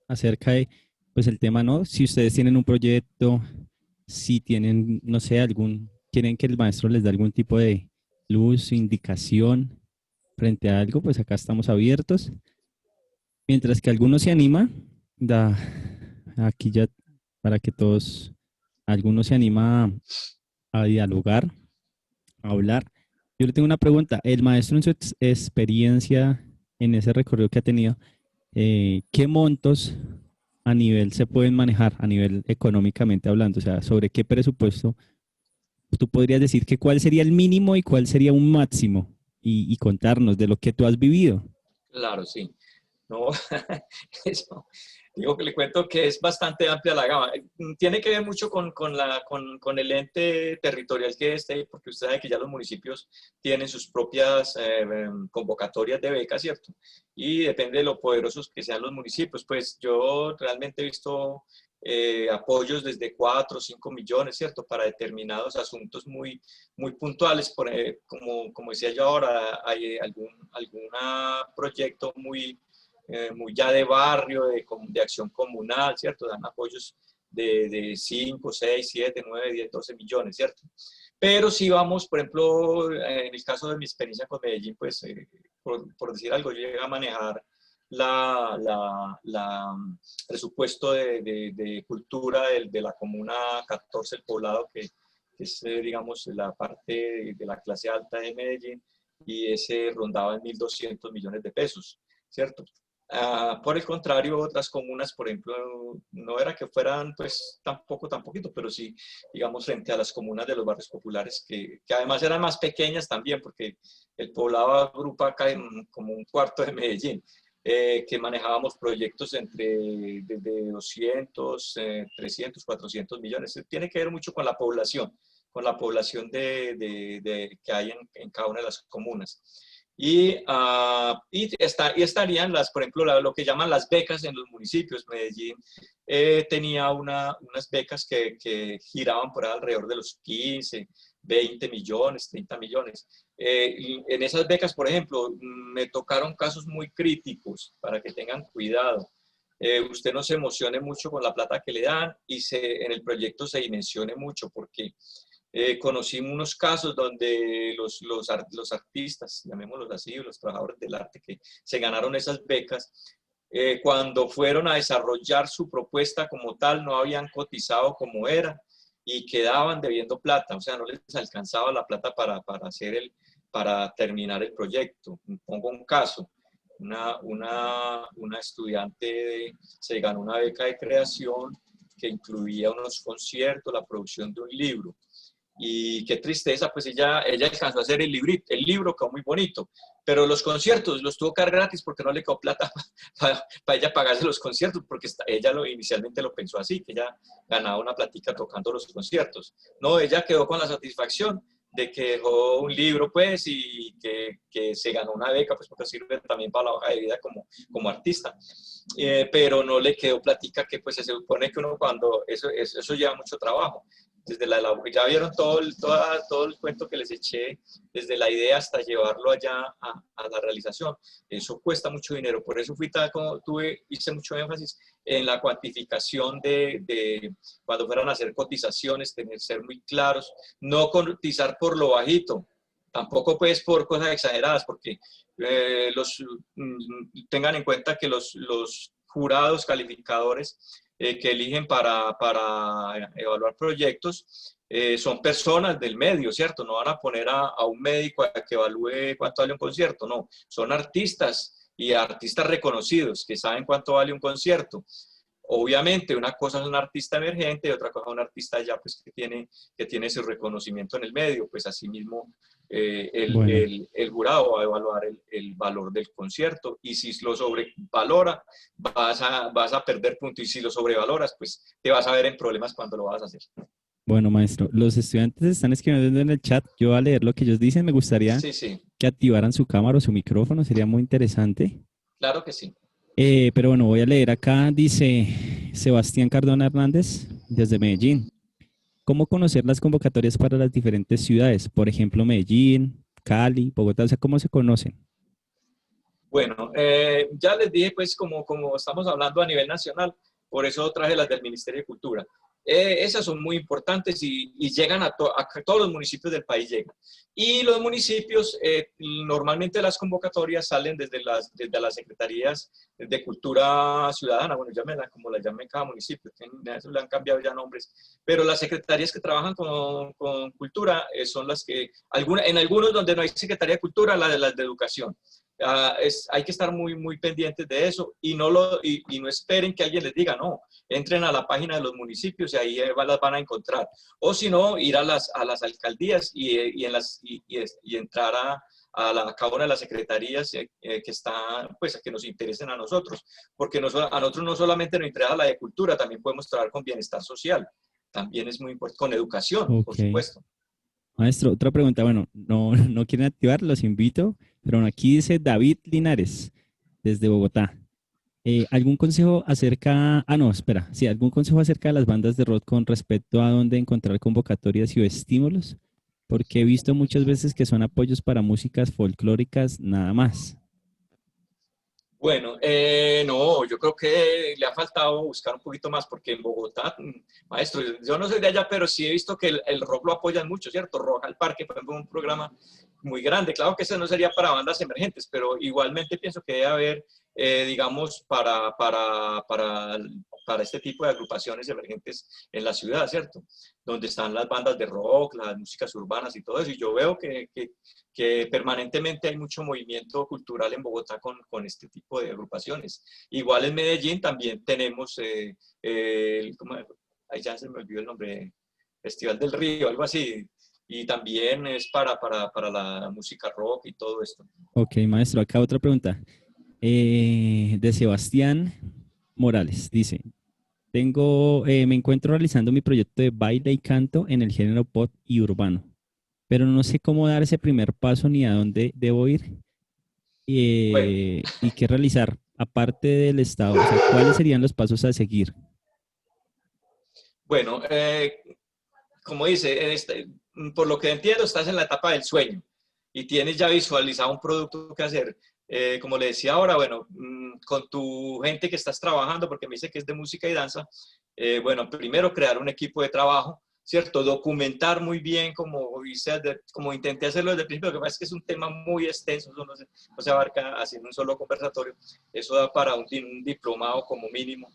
acerca de, pues el tema, ¿no? Si ustedes tienen un proyecto, si tienen, no sé, quieren que el maestro les dé algún tipo de luz, indicación frente a algo, pues acá estamos abiertos. Mientras que algunos se anima, da, aquí ya para que todos, algunos se anima a dialogar, a hablar. Yo le tengo una pregunta. El maestro en su experiencia en ese recorrido que ha tenido, ¿qué montos a nivel se pueden manejar, a nivel económicamente hablando? O sea, ¿sobre qué presupuesto tú podrías decir que cuál sería el mínimo y cuál sería un máximo? Y contarnos de lo que tú has vivido. Claro, sí. No, eso, digo que le cuento que es bastante amplia la gama. Tiene que ver mucho con el ente territorial que esté, porque usted sabe que ya los municipios tienen sus propias convocatorias de becas, ¿cierto? Y depende de lo poderosos que sean los municipios. Pues yo realmente he visto apoyos desde 4 o 5 millones, ¿cierto? Para determinados asuntos muy, muy puntuales. Como decía yo ahora, hay algún proyecto muy ya de barrio, de acción comunal, ¿cierto? Dan apoyos de 5, 6, 7, 9, 10, 12 millones, ¿cierto? Pero si vamos, por ejemplo, en el caso de mi experiencia con Medellín, pues, por decir algo, yo llegué a manejar la presupuesto de cultura de la comuna 14, el poblado, que es, digamos, la parte de la clase alta de Medellín, y ese rondaba en 1.200 millones de pesos, ¿cierto? Por el contrario, otras comunas, por ejemplo, no era que fueran pues tampoco tan poquito, pero sí, digamos, frente a las comunas de los barrios populares, que además eran más pequeñas también, porque el poblado agrupa acá en como un cuarto de Medellín, que manejábamos proyectos desde 200, 300, 400 millones. Tiene que ver mucho con la población que hay en cada una de las comunas. Y estarían por ejemplo, lo que llaman las becas en los municipios. Medellín tenía unas becas que giraban por alrededor de los 15, 20 millones, 30 millones. Y en esas becas, por ejemplo, me tocaron casos muy críticos para que tengan cuidado. Usted no se emocione mucho con la plata que le dan y en el proyecto se dimensione mucho, porque conocí unos casos donde los artistas, llamémoslos así, los trabajadores del arte que se ganaron esas becas, cuando fueron a desarrollar su propuesta como tal, no habían cotizado como era y quedaban debiendo plata, o sea, no les alcanzaba la plata para terminar el proyecto. Pongo un caso. Una estudiante se ganó una beca de creación que incluía unos conciertos, la producción de un libro. Y qué tristeza, pues ella alcanzó a hacer el libro quedó muy bonito, pero los conciertos los tuvo que dar gratis porque no le quedó plata para ella pagarse los conciertos, porque ella inicialmente lo pensó así, que ella ganaba una platica tocando los conciertos. No, ella quedó con la satisfacción de que dejó un libro, pues, y que se ganó una beca, pues, porque sirve también para la hoja de vida como artista. Pero no le quedó platica, que pues se supone que uno cuando, eso lleva mucho trabajo. Desde ya vieron todo el cuento que les eché, desde la idea hasta llevarlo allá a la realización. Eso cuesta mucho dinero, por eso hice mucho énfasis en la cuantificación de cuando fueran a hacer cotizaciones, ser muy claros, no cotizar por lo bajito, tampoco pues por cosas exageradas, porque tengan en cuenta que los jurados calificadores que eligen para evaluar proyectos son personas del medio, ¿cierto? No van a poner a un médico a que evalúe cuánto vale un concierto, no, son artistas y artistas reconocidos que saben cuánto vale un concierto. Obviamente, una cosa es un artista emergente y otra cosa es un artista ya pues, que tiene su reconocimiento en el medio. Pues asimismo, Bueno, el jurado va a evaluar el valor del concierto y si lo sobrevalora, vas a perder punto y si lo sobrevaloras, pues te vas a ver en problemas cuando lo vas a hacer. bueno, maestro, los estudiantes están escribiendo en el chat. Yo voy a leer lo que ellos dicen. Me gustaría Sí, sí, que activaran su cámara o su micrófono, sería muy interesante. claro que sí. Pero bueno, voy a leer acá. Dice Sebastián Cardona Hernández desde Medellín. ¿Cómo conocer las convocatorias para las diferentes ciudades? Por ejemplo, Medellín, Cali, Bogotá. O sea, ¿cómo se conocen? Bueno, ya les dije, pues, como estamos hablando a nivel nacional, por eso traje las del Ministerio de Cultura. Esas son muy importantes y llegan a todos los municipios del país llegan. Y los municipios, normalmente las convocatorias salen desde las secretarías de Cultura Ciudadana, bueno, llámenla como la llamen cada municipio, eso le han cambiado ya nombres, pero las secretarías que trabajan con cultura son las que, en algunos donde no hay Secretaría de Cultura, las de Educación. Hay que estar muy pendientes de eso y no esperen que alguien les diga, no, entren a la página de los municipios y ahí las van a encontrar. O si no, ir a las alcaldías y entrar a cada una de las secretarías que nos interesen a nosotros. Porque a nosotros no solamente nos interesa la de cultura, también podemos trabajar con bienestar social. También es muy importante, con educación, por Ok. supuesto. Maestro, otra pregunta. Bueno, no, no quieren activar, los invito, pero bueno, aquí dice David Linares, desde Bogotá. ¿Algún consejo acerca, no, espera, sí, algún consejo acerca de las bandas de rock con respecto a dónde encontrar convocatorias y o estímulos? Porque he visto muchas veces que son apoyos para músicas folclóricas nada más. Bueno, no, yo creo que le ha faltado buscar un poquito más porque en Bogotá, maestro, yo no soy de allá, pero sí he visto que el rock lo apoyan mucho, ¿cierto? Rock al Parque, por ejemplo, un programa muy grande. Claro que ese no sería para bandas emergentes, pero igualmente pienso que debe haber, digamos, para este tipo de agrupaciones emergentes en la ciudad, ¿cierto? Donde están las bandas de rock, las músicas urbanas y todo eso. Y yo veo que permanentemente hay mucho movimiento cultural en Bogotá con este tipo de agrupaciones. Igual en Medellín también tenemos, ahí ya se me olvidó el nombre, Festival del Río, algo así, y también es para la música rock y todo esto. Ok, maestro, acá otra pregunta. De Sebastián Morales, dice, me encuentro realizando mi proyecto de baile y canto en el género pop y urbano, pero no sé cómo dar ese primer paso ni a dónde debo ir Bueno, y qué realizar, aparte del estado, o sea, cuáles serían los pasos a seguir. bueno, como dice, por lo que entiendo, estás en la etapa del sueño y tienes ya visualizado un producto que hacer. Como le decía ahora, bueno, con tu gente que estás trabajando, porque me dice que es de música y danza, bueno, primero crear un equipo de trabajo, ¿cierto? Documentar muy bien, como intenté hacerlo desde el principio, lo que pasa es que es un tema muy extenso, eso no se abarca haciendo un solo conversatorio, eso da para un diplomado como mínimo.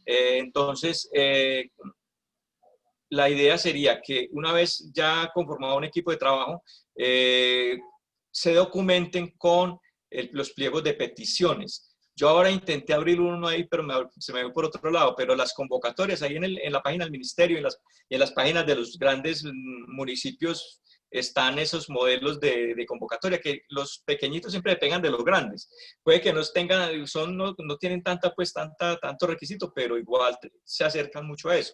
Entonces, la idea sería que una vez ya conformado un equipo de trabajo, se documenten con los pliegos de peticiones. Yo ahora intenté abrir uno ahí, pero se me dio por otro lado, pero las convocatorias ahí en la página del ministerio y en las páginas de los grandes municipios están esos modelos de convocatoria, que los pequeñitos siempre pegan de los grandes. Puede que no tienen tanto requisito, pero igual se acercan mucho a eso.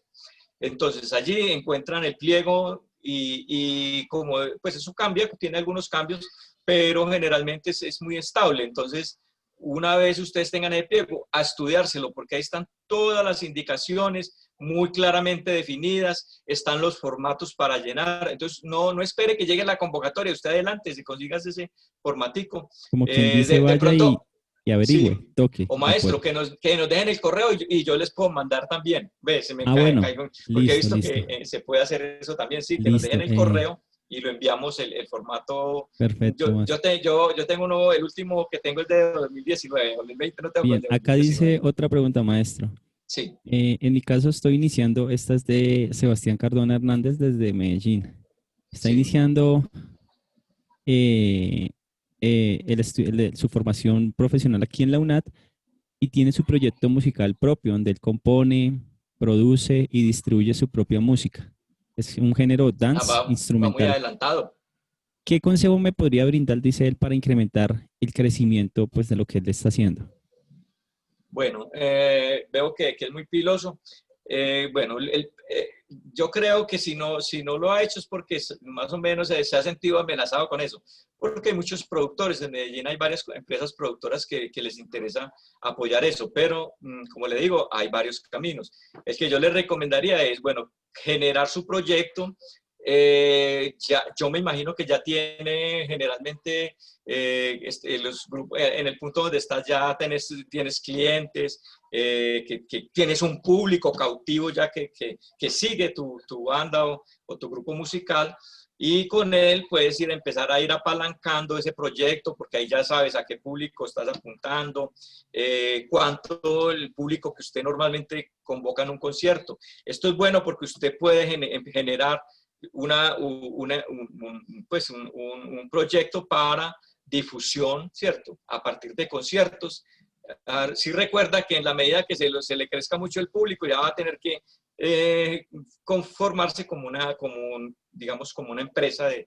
Entonces allí encuentran el pliego y como pues eso cambia, tiene algunos cambios, pero generalmente es muy estable. Entonces, una vez ustedes tengan el pliego, a estudiárselo, porque ahí están todas las indicaciones muy claramente definidas, están los formatos para llenar. Entonces, no espere que llegue la convocatoria, usted adelante, si consigas ese formatico. Como quien dice, De vaya pronto, y averigüe, sí, toque, o de maestro, acuerdo. que nos dejen el correo y yo les puedo mandar también. Ve, se me Ah, cae, bueno, caigo, porque he listo, visto listo, que se puede hacer eso también, sí, que nos listo. dejen el correo y lo enviamos el formato. Perfecto, maestro. Yo tengo uno, el último que tengo es de 2019, 2020 no tengo con el Bien, de acá dice 2019. otra pregunta, maestro. Sí, En mi caso estoy iniciando, esta es de Sebastián Cardona Hernández desde Medellín. Está sí. iniciando eh, su formación profesional aquí en la UNAD y tiene su proyecto musical propio, donde él compone, produce y distribuye su propia música. Es un género dance Va muy instrumental. adelantado. ¿Qué consejo me podría brindar, dice él, para incrementar el crecimiento pues, de lo que él está haciendo? Bueno, veo que es muy piloso. Bueno, yo creo que si no lo ha hecho es porque más o menos se ha sentido amenazado con eso. Porque hay muchos productores, en Medellín hay varias empresas productoras que les interesa apoyar eso, pero como le digo, hay varios caminos. El que yo le recomendaría es, bueno, generar su proyecto, yo me imagino que ya tiene generalmente los grupos, en el punto donde estás ya tienes clientes, que tienes un público cautivo ya que sigue tu banda o tu grupo musical. Y con él puedes empezar a ir apalancando ese proyecto, porque ahí ya sabes a qué público estás apuntando, cuánto el público que usted normalmente convoca en un concierto. Esto es bueno porque usted puede generar un proyecto para difusión, ¿cierto? A partir de conciertos. Sí recuerda que en la medida que se le crezca mucho el público, ya va a tener que conformarse digamos, como una empresa de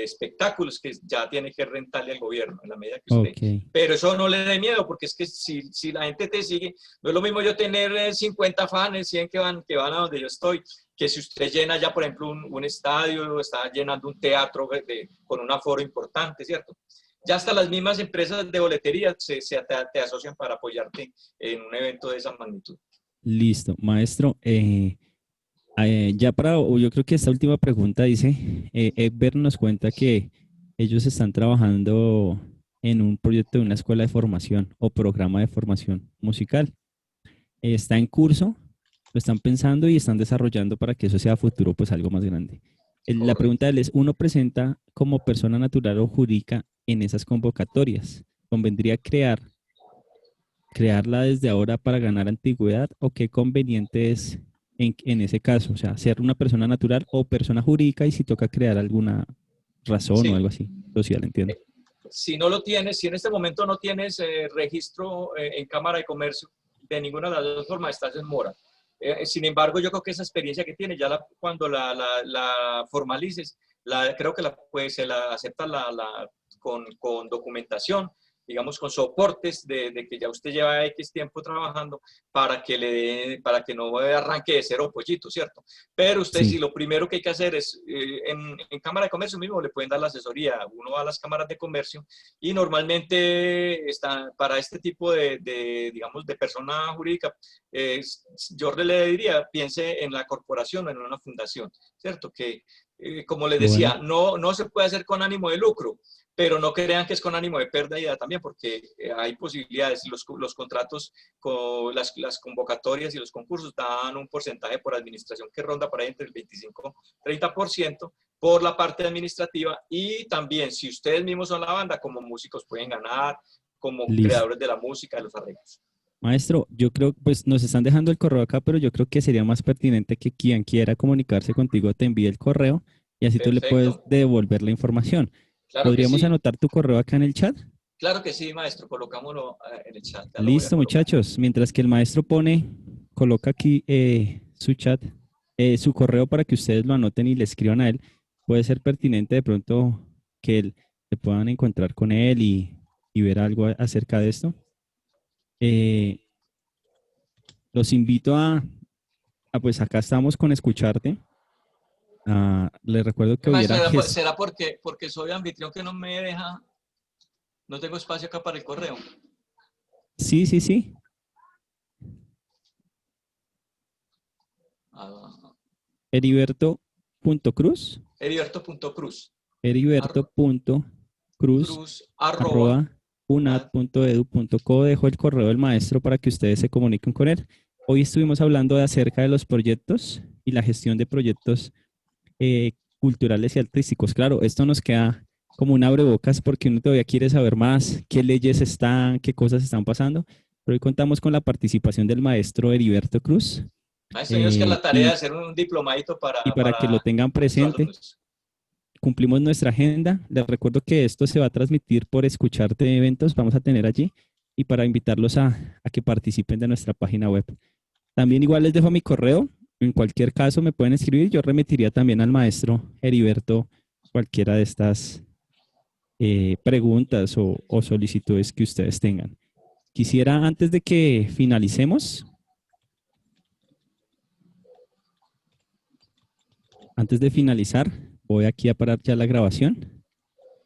espectáculos que ya tiene que rentarle al gobierno en la medida que usted. Ok, Pero eso no le dé miedo, porque es que si la gente te sigue, no es lo mismo yo tener 50 fans, 100 que van a donde yo estoy, que si usted llena ya, por ejemplo, un estadio, está llenando un teatro con un aforo importante, ¿cierto? Ya hasta las mismas empresas de boletería te asocian para apoyarte en un evento de esa magnitud. listo. Maestro, ya yo creo que esta última pregunta dice, Edber nos cuenta que ellos están trabajando en un proyecto de una escuela de formación o programa de formación musical. Está en curso, lo están pensando y están desarrollando para que eso sea a futuro pues algo más grande. La pregunta de él es, ¿uno presenta como persona natural o jurídica en esas convocatorias? ¿Convendría crearla desde ahora para ganar antigüedad o qué conveniente es en ese caso? O sea, ser una persona natural o persona jurídica y si toca crear alguna razón o Sí. algo así, social, entiendo. Si no lo tienes, si en este momento no tienes registro en Cámara de Comercio, de ninguna de las dos formas estás en mora. Sin embargo, yo creo que esa experiencia que tienes, cuando la formalices, creo que se la acepta con documentación, digamos, con soportes de que ya usted lleva X tiempo trabajando para que no arranque de cero pollito, ¿cierto? Pero usted, si Sí, lo primero que hay que hacer es, en Cámara de Comercio mismo le pueden dar la asesoría, uno va a las cámaras de comercio y normalmente para este tipo digamos, de persona jurídica, yo le diría, piense en la corporación o en una fundación, ¿cierto? Que, como les bueno, decía, no se puede hacer con ánimo de lucro, pero no crean que es con ánimo de pérdida también, porque hay posibilidades. Los contratos, las convocatorias y los concursos dan un porcentaje por administración que ronda por ahí entre el 25-30% por la parte administrativa, y también si ustedes mismos son la banda, como músicos pueden ganar, como listo. creadores de la música, de los arreglos. Maestro, yo creo, pues nos están dejando el correo acá, pero yo creo que sería más pertinente que quien quiera comunicarse contigo te envíe el correo y así tú le puedes Perfecto, devolver la información. claro que ¿Podríamos sí. anotar tu correo acá en el chat? Claro que sí, maestro, colocámoslo en el chat, ya lo voy a Listo, colocar. muchachos. Mientras que el maestro coloca aquí su chat, su correo para que ustedes lo anoten y le escriban a él, puede ser pertinente de pronto que se puedan encontrar con él y ver algo acerca de esto. Eh, los invito pues acá estamos con escucharte. Les recuerdo que hoy era Maestro, ¿será porque soy anfitrión que no me deja, no tengo espacio acá para el correo? Sí, sí, sí. Ah, Heriberto.cruz. Heriberto.cruz, Heriberto.cruz cruz, arroba, arroba unad. unad.edu.co. Dejo el correo del maestro para que ustedes se comuniquen con él. Hoy estuvimos hablando acerca de los proyectos y la gestión de proyectos culturales y artísticos. Claro, esto nos queda como un abrebocas porque uno todavía quiere saber más qué leyes están, qué cosas están pasando. Pero hoy contamos con la participación del maestro Heriberto Cruz Maestro, yo es que eh, la tarea de y, hacer un diplomadito y para que lo tengan nuestros presente, alumnos. cumplimos nuestra agenda. Les recuerdo que esto se va a transmitir por Escucharte Eventos, vamos a tener allí, y para invitarlos a que participen de nuestra página web. También igual les dejo mi correo. En cualquier caso me pueden escribir. Yo remitiría también al maestro Heriberto cualquiera de estas preguntas o solicitudes que ustedes tengan. Quisiera, antes de que finalicemos, antes de finalizar, voy aquí a parar ya la grabación.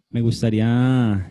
Me gustaría